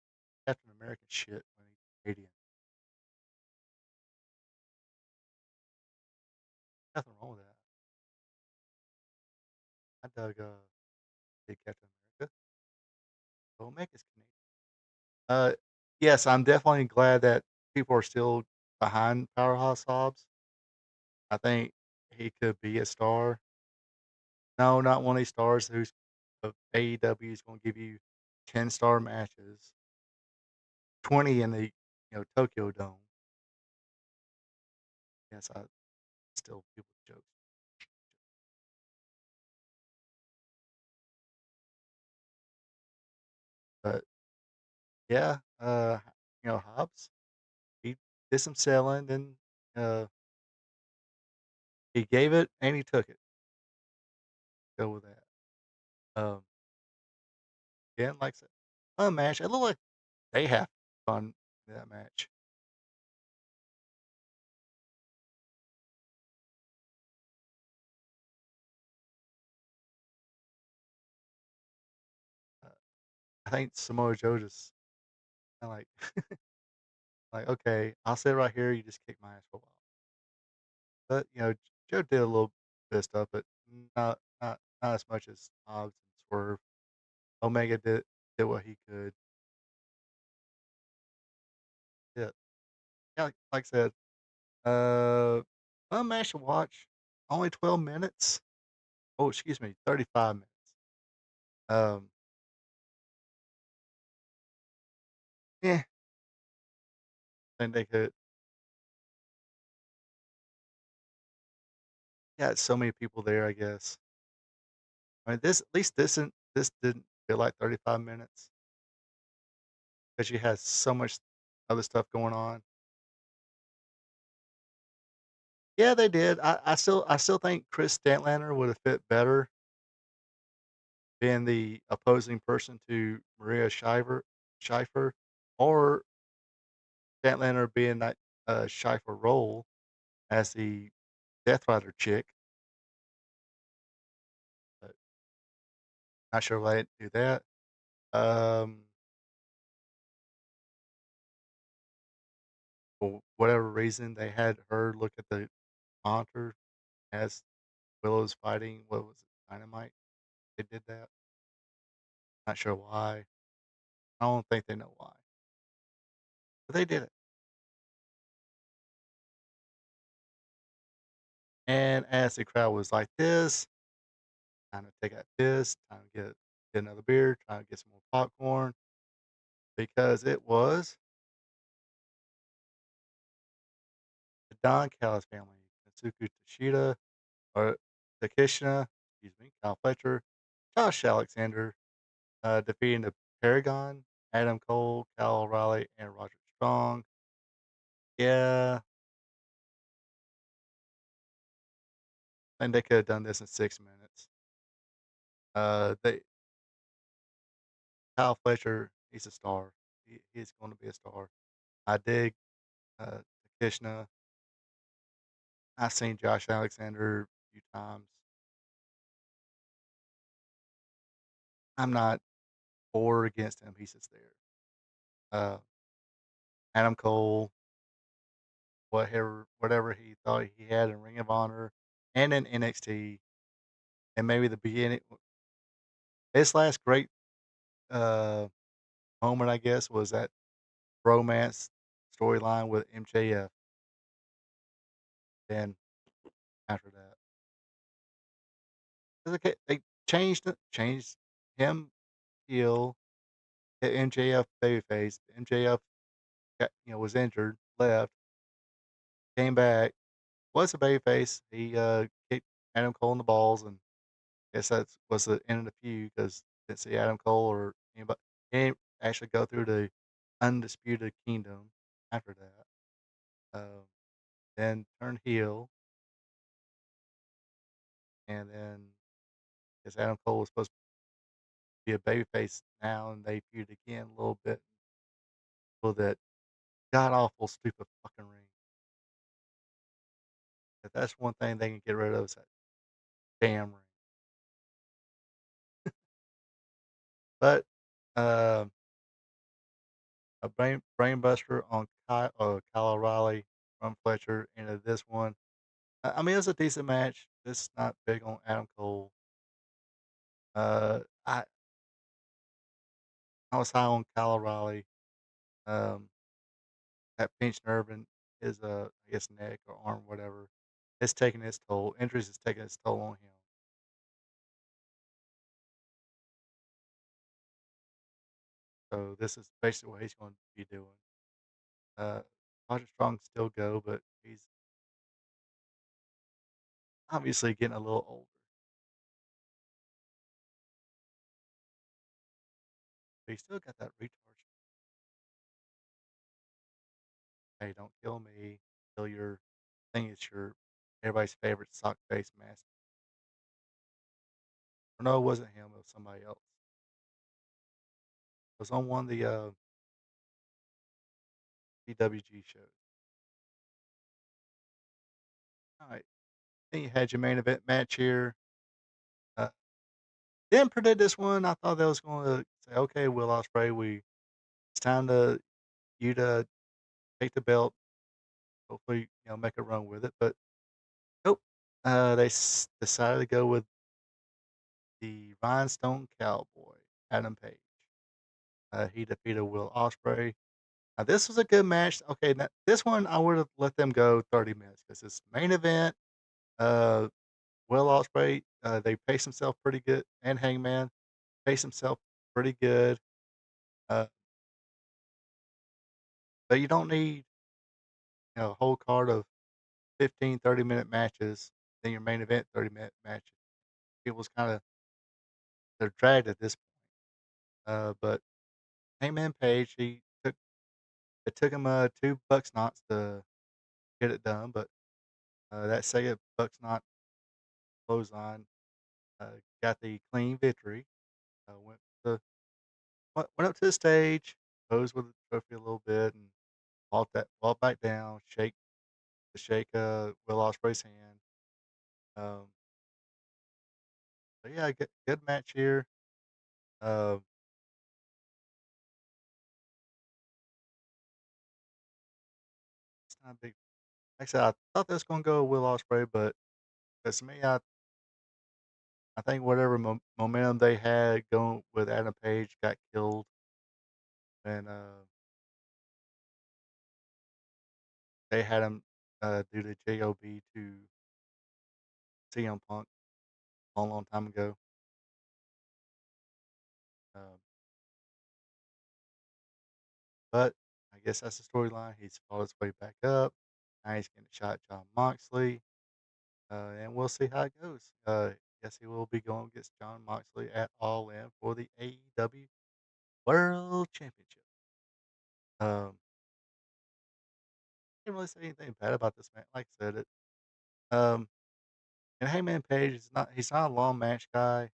Captain America shit when he's Canadian? Nothing wrong with that. I dug big Captain America. But Omega's Canadian. Uh, yes, I'm definitely glad that people are still behind Powerhouse Hobbs. I think he could be a star. No, not one of these stars who's of AEW is going to give you 10-star matches, 20 in the Tokyo Dome. Yes, I still people joke, but yeah, Hobbs he did some selling, then he gave it and he took it. Go with that. Um, again, like I said, fun match. It looked like they have fun in that match. Uh, I think Samoa Joe just kind of like okay, I'll sit right here. You just kick my ass for a while. But Joe did a little bit of stuff, but not as much as Hobbs and Swerve. Omega did what he could. Yeah, yeah. Like I said, fun match to watch. Only 12 minutes. Oh, excuse me, 35 minutes. Um, yeah, and they could. Yeah, so many people there. I guess. I mean, this at least this didn't feel like 35 minutes because you had so much other stuff going on. Yeah, they did. I still think Chris Statlander would have fit better being the opposing person to Maria Schiffer, or Statlander being that Schiffer role as the Death Rider chick. But not sure why they didn't do that. Um, for whatever reason, they had her look at the monitor as Willow's fighting. What was it? Dynamite. They did that. Not sure why. I don't think they know why, but they did it. And as the crowd was like this, time to take out this, time to get another beer, trying to get some more popcorn because it was the Don Callis family, Natsuko Tashida or Takeshina, excuse me, Kyle Fletcher, Josh Alexander, defeating the Paragon, Adam Cole, Kyle O'Reilly, and Roger Strong. Yeah, and they could have done this in 6 minutes. They Kyle Fletcher, he's a star. He's going to be a star. I dig uh, Takeshina. I've seen Josh Alexander a few times. I'm not for or against him. He's just there. Uh, Adam Cole, whatever he thought he had in Ring of Honor and in NXT, and maybe the beginning. His last great uh, moment, I guess, was that romance storyline with MJF. Then after that, it's okay, they changed him heel, hit MJF babyface. MJF was injured, left, came back, was a babyface. He kicked Adam Cole in the balls, and I guess that was the end of the feud because didn't see Adam Cole or anybody. He didn't actually go through the undisputed kingdom after that. Then turned heel, and then because Adam Cole was supposed to be a babyface now, and they feud again a little bit for that god awful stupid fucking ring. If that's one thing they can get rid of is that damn ring. But uh, a brain buster on Kyle O'Reilly from Fletcher into this one. I mean, it was a decent match. This is not big on Adam Cole. Uh, I I was high on Kyle O'Reilly. Um, that pinched nerve in his I guess neck or arm, whatever. It's taking its toll. Injuries is taking its toll on him. So this is basically what he's going to be doing. Uh, Roger Strong still go, but he's obviously getting a little older. But he still got that retard. Hey, don't kill me. Kill your thing. It's your everybody's favorite sock face mask. Or no, it wasn't him. It was somebody else. It was on one of the PWG shows. All right. Then you had your main event match here. Uh, didn't predict this one. I thought that was going to say, okay, Will Ospreay, it's time to you to take the belt. Hopefully, make a run with it. But nope. They decided to go with the Rhinestone Cowboy, Adam Page. He defeated Will Ospreay. Now, this was a good match. Okay, now, this one I would have let them go 30 minutes because it's main event. Uh, Will Ospreay, they paced himself pretty good, and Hangman paced himself pretty good. Uh, but you don't need a whole card of 15, 30-minute matches. Then your main event 30-minute matches. It was kind of they're dragged at this point. But Hangman Page, it took him 2 bucks knots to get it done, but that second bucks knot clothesline got the clean victory. Went to went up to the stage, posed with the trophy a little bit, and walked back down, shake Will Ospreay's hand. Um, but yeah, good match here. Uh, it's not a big. Like I said, I thought this was gonna go with Will Ospreay, but to me, I think whatever momentum they had going with Adam Page got killed, and they had him do the job to CM Punk a long, long time ago. Um, but I guess that's the storyline. He's fought his way back up. Now he's getting a shot at John Moxley, and we'll see how it goes. Guess he will be going against John Moxley at All In for the AEW World Championship. Um, can't really say anything bad about this man. Like I said, it. Um, and Hangman Page is not. He's not a long match guy,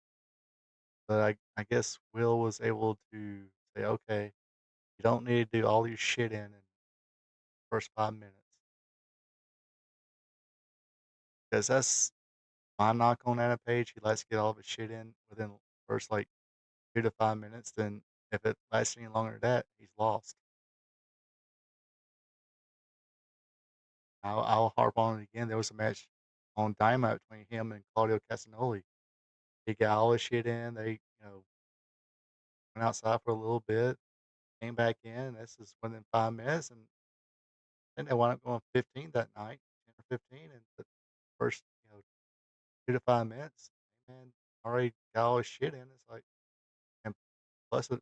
but I guess Will was able to say, okay, you don't need to do all your shit in the first 5 minutes because that's my knock on Adam Page. He likes to get all of his shit in within the first like 2 to 5 minutes. Then if it lasts any longer than that, he's lost. I'll harp on it again. There was a match on Dynamite between him and Claudio Castagnoli. He got all his shit in. They, went outside for a little bit, came back in. This is within 5 minutes, and then they wound up going 15 that night, 10 or 15, and the first, 2 to 5 minutes, man, already got all his shit in. It's like, and plus a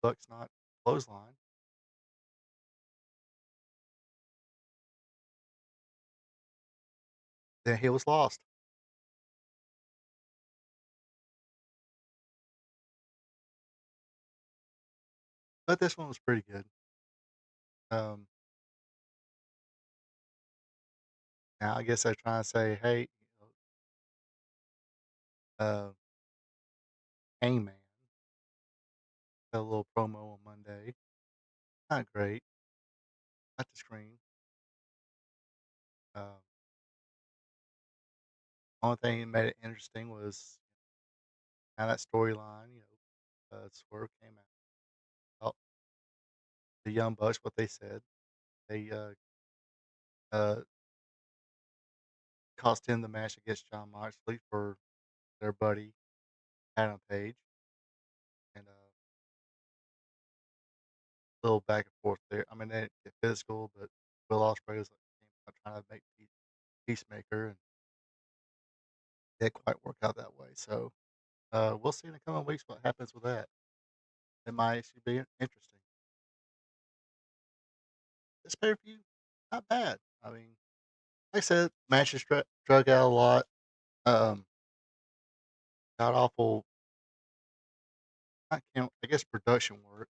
Bucks not clothesline. Then he was lost. But this one was pretty good. Um, Now I guess they're trying to say, hey, uh, Hangman, got a little promo on Monday. Not great. Not the screen. Um, only thing that made it interesting was now that storyline. Swerve came out. The Young Bucks, what they said, they uh, cost him the match against John Moxley for their buddy Adam Page, and a little back and forth there. I mean, they didn't get physical, but Will Ospreay was like, came out trying to make Peacemaker, and it didn't quite work out that way. So we'll see in the coming weeks what happens with that. It might actually be interesting. This pay per view, not bad. I mean, like I said, matches drug out a lot. Um, God awful, not count, I guess production work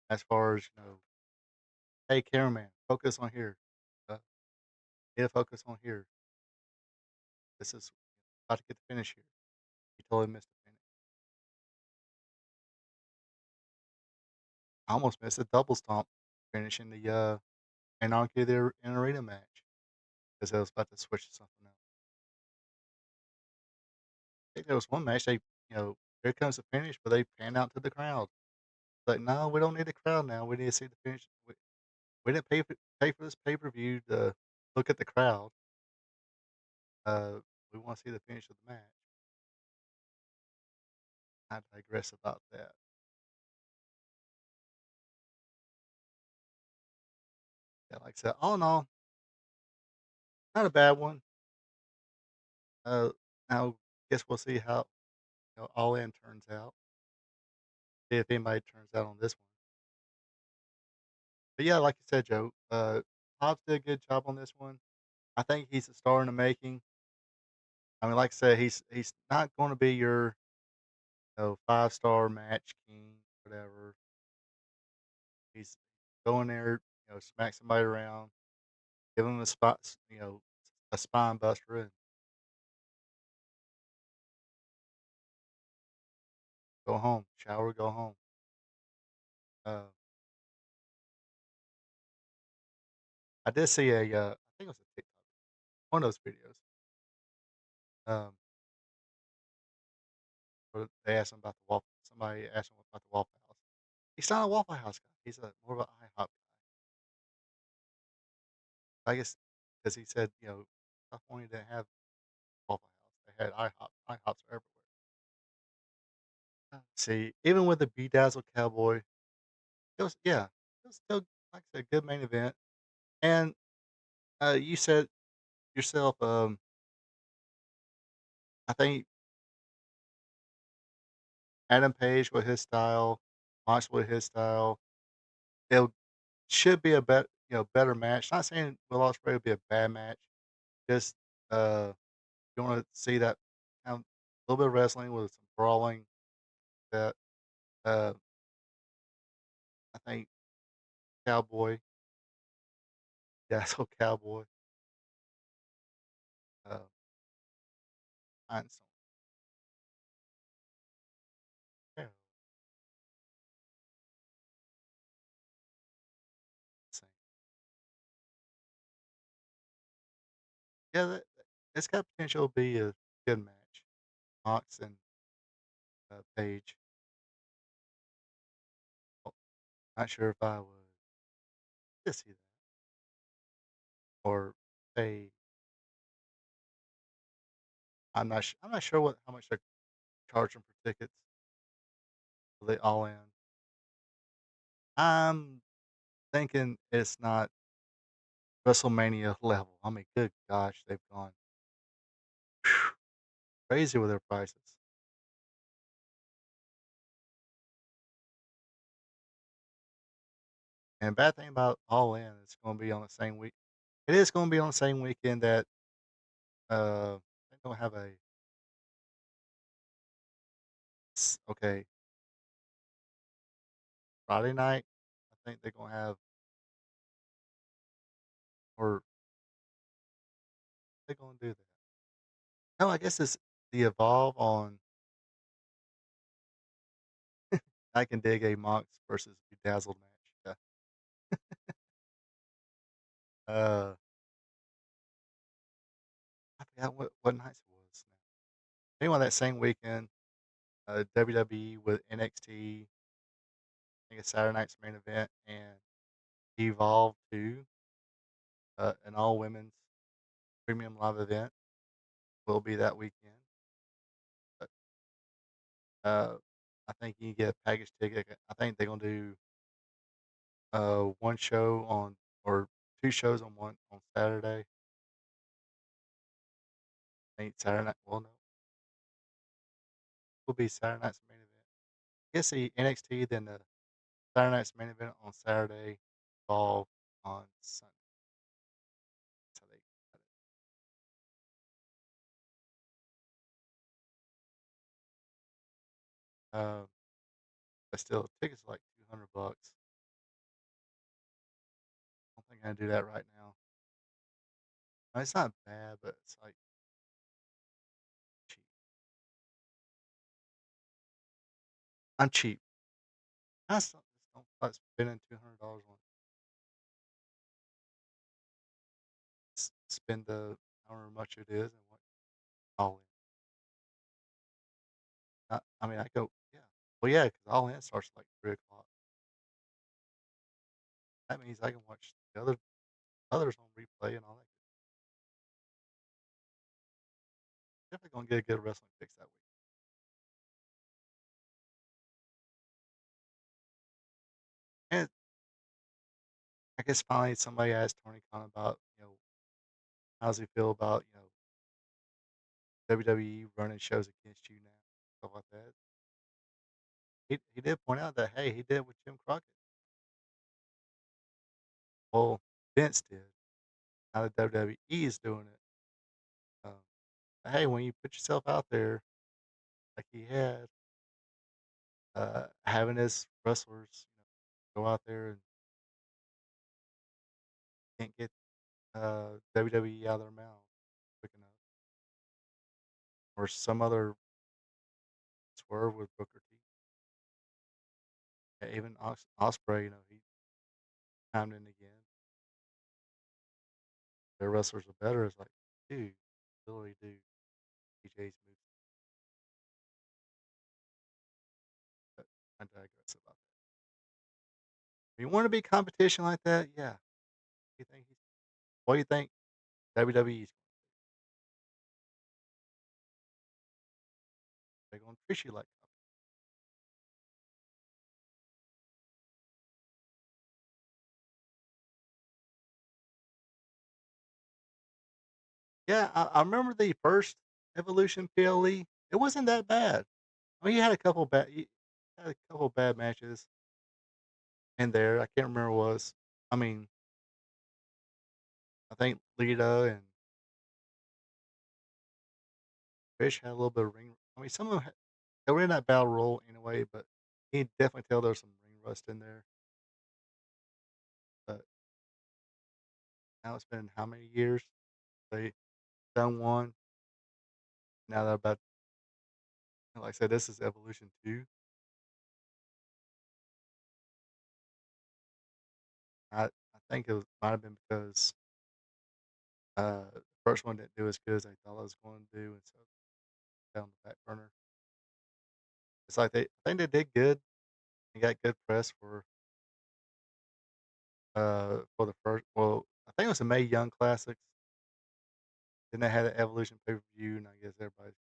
as far as hey cameraman, focus on here. Uh, Need to focus on here. This is about to get the finish here. You totally missed the finish. I almost missed a double stomp finish in the Anarchy of the in Arena match because I was about to switch to something else. I think there was one match here comes the finish, but they pan out to the crowd. Like, no, we don't need the crowd now. We need to see the finish. We didn't pay for this pay per view to look at the crowd. We want to see the finish of the match. I digress about that. Yeah, like I said, all in all, not a bad one. Uh, now, guess we'll see how All In turns out. See if anybody turns out on this one. But yeah, like you said, Joe, Hobbs did a good job on this one. I think he's a star in the making. I mean, like I said, he's not going to be your 5-star match king, whatever. He's going there, smack somebody around, give him a spot, a spine buster, and go home. Shower, go home. Uh, I did see I think it was a TikTok, one of those videos. Um, where they asked him about the waffle. Somebody asked him about the Waffle House. He's not a Waffle House guy. He's more of an IHOP guy. I guess because he said, California didn't have Waffle House. They had IHOP. IHOPs are everywhere. See, even with the Bedazzled Cowboy, it was still, like I said, good main event. And you said yourself, I think Adam Page with his style, Mox with his style, it should be a better match. Not saying Will Ospreay would be a bad match. Just you want to see that a little bit of wrestling with some brawling. That uh, I think Cowboy, Dazzle Cowboy, uh, find some. Yeah, same. Yeah, it's got potential to be a good match. Mox and Page. Well, not sure if I would see that or pay. I'm not sure what how much they're charging for tickets for the all in. I'm thinking it's not WrestleMania level. I mean, good gosh, they've gone crazy with their prices. And bad thing about All In, it's going to be on the same week. It is going to be on the same weekend that they're going to have okay, Friday night. I think they're going to have, or they're going to do that. No, I guess it's the Evolve on. I can dig a Mox versus Bedazzled match. Yeah. I forgot what nights it was. Now. Anyway, that same weekend, WWE with NXT, I think it's Saturday night's main event, and Evolve 2, an all women's premium live event, will be that weekend. But uh, I think you can get a package ticket. I think they're gonna do one show on or two shows on Saturday. I think Saturday night. Well, no, will be Saturday night's main event. I guess the NXT, then the Saturday night's main event on Saturday, Evolve on Sunday. That's how they got it. But still, tickets are like $200. I don't think I can do that right now. It's not bad, but it's like cheap. I'm cheap. Just don't like spending $200 on spend the however much it is and what all in. I mean, I go, yeah. Well, yeah, because all in starts at like 3 o'clock. That means I can watch the others on replay and all that. Definitely gonna get a good wrestling fix that week. And I guess finally somebody asked Tony Khan about, how does he feel about, WWE running shows against you now, stuff like that. He did point out that, hey, he did it with Jim Crockett. Well, Vince did. Now the WWE is doing it. Um, but hey, when you put yourself out there like he had, having his wrestlers, go out there and can't get WWE out of their mouth quick enough, or some other swerve with Booker T. Yeah, even Osprey, he chimed in again. Their wrestlers are better. It's like, dude, literally do DJ's moves. But I digress about that. If you want to be competition like that, yeah. What do you think WWE's they're gonna treat you like yeah, I remember the first Evolution PLE. It wasn't that bad. I mean, you had a couple bad matches in there. I can't remember what it was. I mean, I think Lita and Fish had a little bit of ring. I mean, some of them they were in that battle roll anyway, but you can definitely tell there's some ring rust in there. But now it's been how many years? They done one. Now they're about, like I said, this is Evolution 2. I think might have been because the first one didn't do as good as they thought it was going to do, and so down the back burner. It's like I think they did good and got good press for the first. Well, I think it was the May Young Classics. Then they had an Evolution pay per view, and I guess everybody.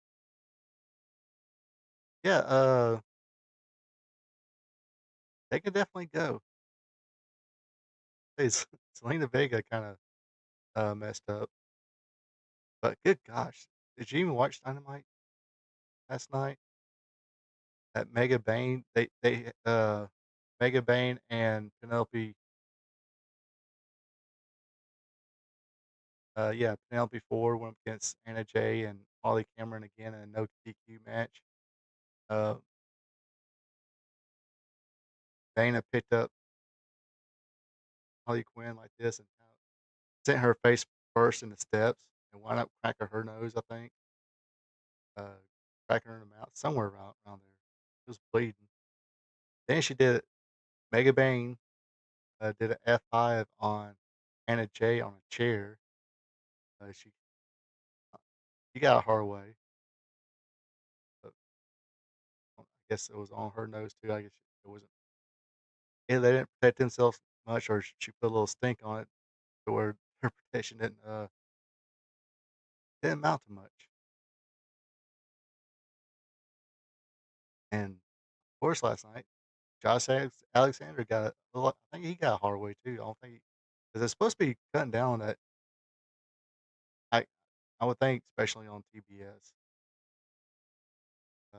Yeah, they could definitely go. Hey, Selena Vega kind of messed up, but good gosh, did you even watch Dynamite last night? That Mega Bane, Mega Bane and Penelope, yeah, Penelope Ford went up against Anna Jay and Holly Cameron again in a no DQ match. Uh, Dana picked up Harley Quinn like this and sent her face first in the steps and wound up cracking her nose, I think. Uh, Cracking her in the mouth, somewhere around there. It was bleeding. Then she did Mega Bane did an F5 on Anna Jay on a chair. She got a hard way. But guess it was on her nose too. I guess it wasn't. Yeah, they didn't protect themselves much, or she put a little stink on it to where her protection didn't amount to much. And of course, last night, Alexander got I think he got a hard way too. I don't think because it's supposed to be cutting down that. I I would think, especially on TBS, uh,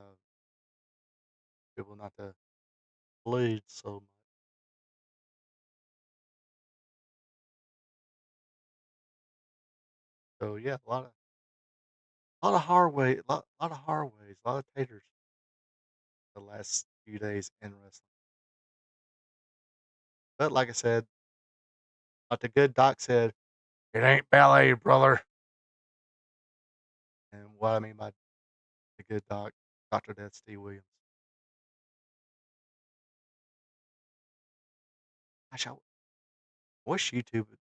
people not to bleed so much. So yeah, a lot of hard way, lot of hard ways, a lot of taters the last few days in wrestling. But like I said, like the good doc said, it ain't ballet, brother. And what I mean by the good doc, Dr. Death Steve Williams. Gosh, I wish YouTube would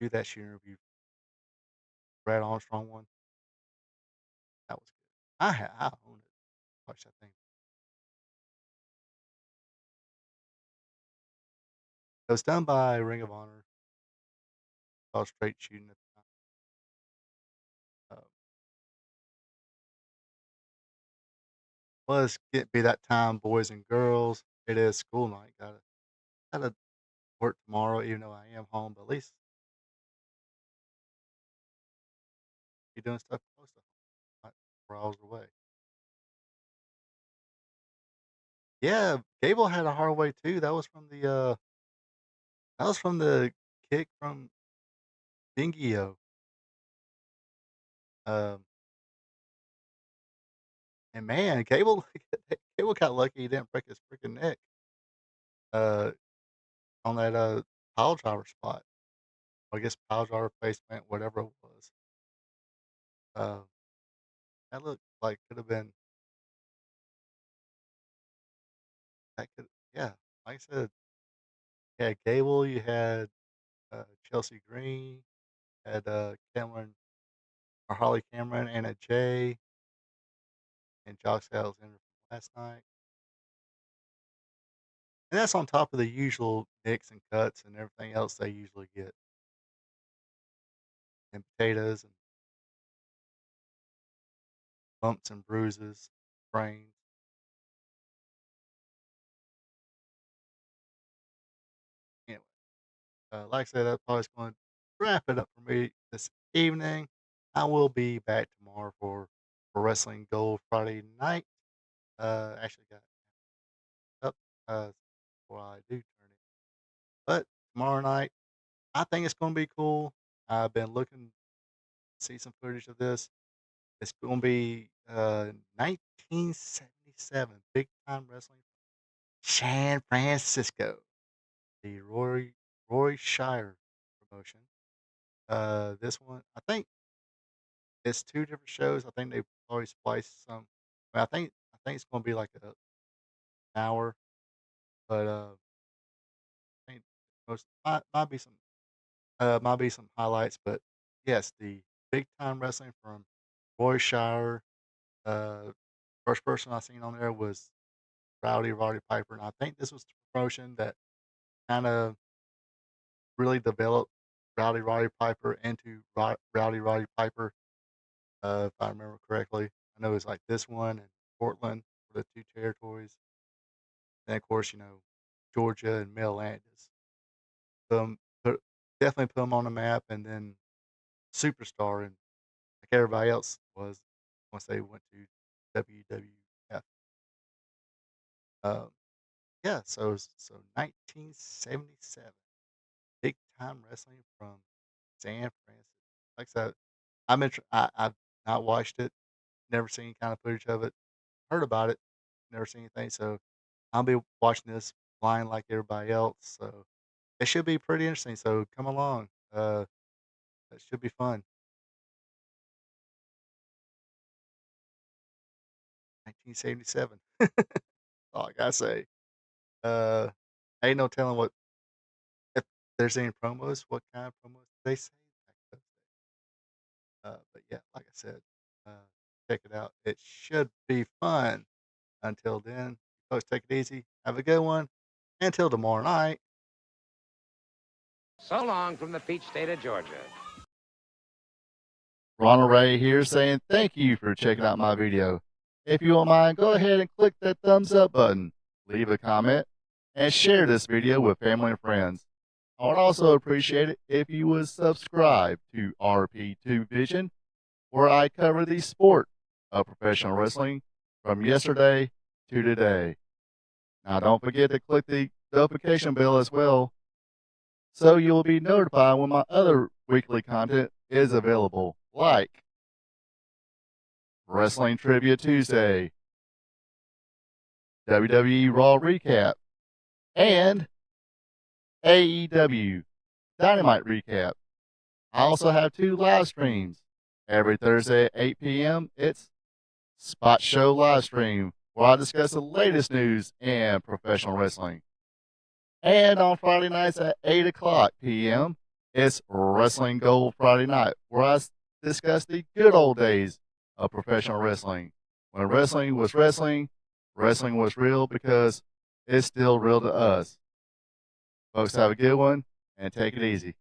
do that shit interview. Brad Armstrong one. That was good. I own it. Watch that thing. It was done by Ring of Honor. All straight shooting at the time. Let's get be that time, boys and girls. It is school night. Gotta work tomorrow, even though I am home. But at least be doing stuff close to home, not 4 hours away. Yeah, Gable had a hard way too. That was from the kick from Dingio. Um, and man, Gable Gable got lucky he didn't break his freaking neck. Uh, on that pile driver spot. I guess pile driver placement, whatever it was. Uh, that looked like could have been that could yeah. Like I said, you had Gable, you had Chelsea Green, had Cameron or Holly Cameron, Anna Jay, and Josh Alexander from last night. And that's on top of the usual nicks and cuts and everything else they usually get, and potatoes and bumps and bruises, sprains. Anyway, like I said, that's probably going to wrap it up for me this evening. I will be back tomorrow for Wrestling Gold Friday night. Actually got up before I do turn it. But tomorrow night, I think it's going to be cool. I've been looking to see some footage of this. It's going to be 1977 big time wrestling, San Francisco, the Roy Shire promotion. This one, I think it's two different shows. I think they probably spliced some. I think it's going to be like an hour, but I think most might be some highlights. But yes, the big time wrestling from Roy Shire. Uh, First person I seen on there was Roddy Piper, and I think this was the promotion that kind of really developed Roddy Piper into Roddy Piper, if I remember correctly. I know it's like this one and Portland were the two territories, and of course, Georgia and Mel Landis. Put definitely put them on the map, and then superstar and like everybody else was once they went to WWF. Um, yeah, so 1977. Big time wrestling from San Francisco. Like I said, I've not watched it, never seen any kind of footage of it, heard about it, never seen anything. So I'll be watching this blind like everybody else. So it should be pretty interesting. So come along. It should be fun. 1977. All I gotta say. Uh, ain't no telling if there's any promos. What kind of promos they say? But yeah, like I said, uh, check it out. It should be fun. Until then, folks, take it easy. Have a good one. Until tomorrow night. So long from the peach state of Georgia. Ronald Ray here saying thank you for checking out my video. If you don't mind, go ahead and click that thumbs up button, leave a comment, and share this video with family and friends. I would also appreciate it if you would subscribe to RP2 Vision, where I cover the sport of professional wrestling from yesterday to today. Now don't forget to click the notification bell as well, so you'll be notified when my other weekly content is available, like Wrestling Trivia Tuesday, WWE Raw Recap, and AEW Dynamite Recap. I also have 2 live streams. Every Thursday at 8 p.m., it's Spot Show Live Stream, where I discuss the latest news in professional wrestling. And on Friday nights at 8 o'clock p.m., it's Wrestling Gold Friday Night, where I discuss the good old days of professional wrestling. When wrestling was wrestling, wrestling was real because it's still real to us. Folks, have a good one and take it easy.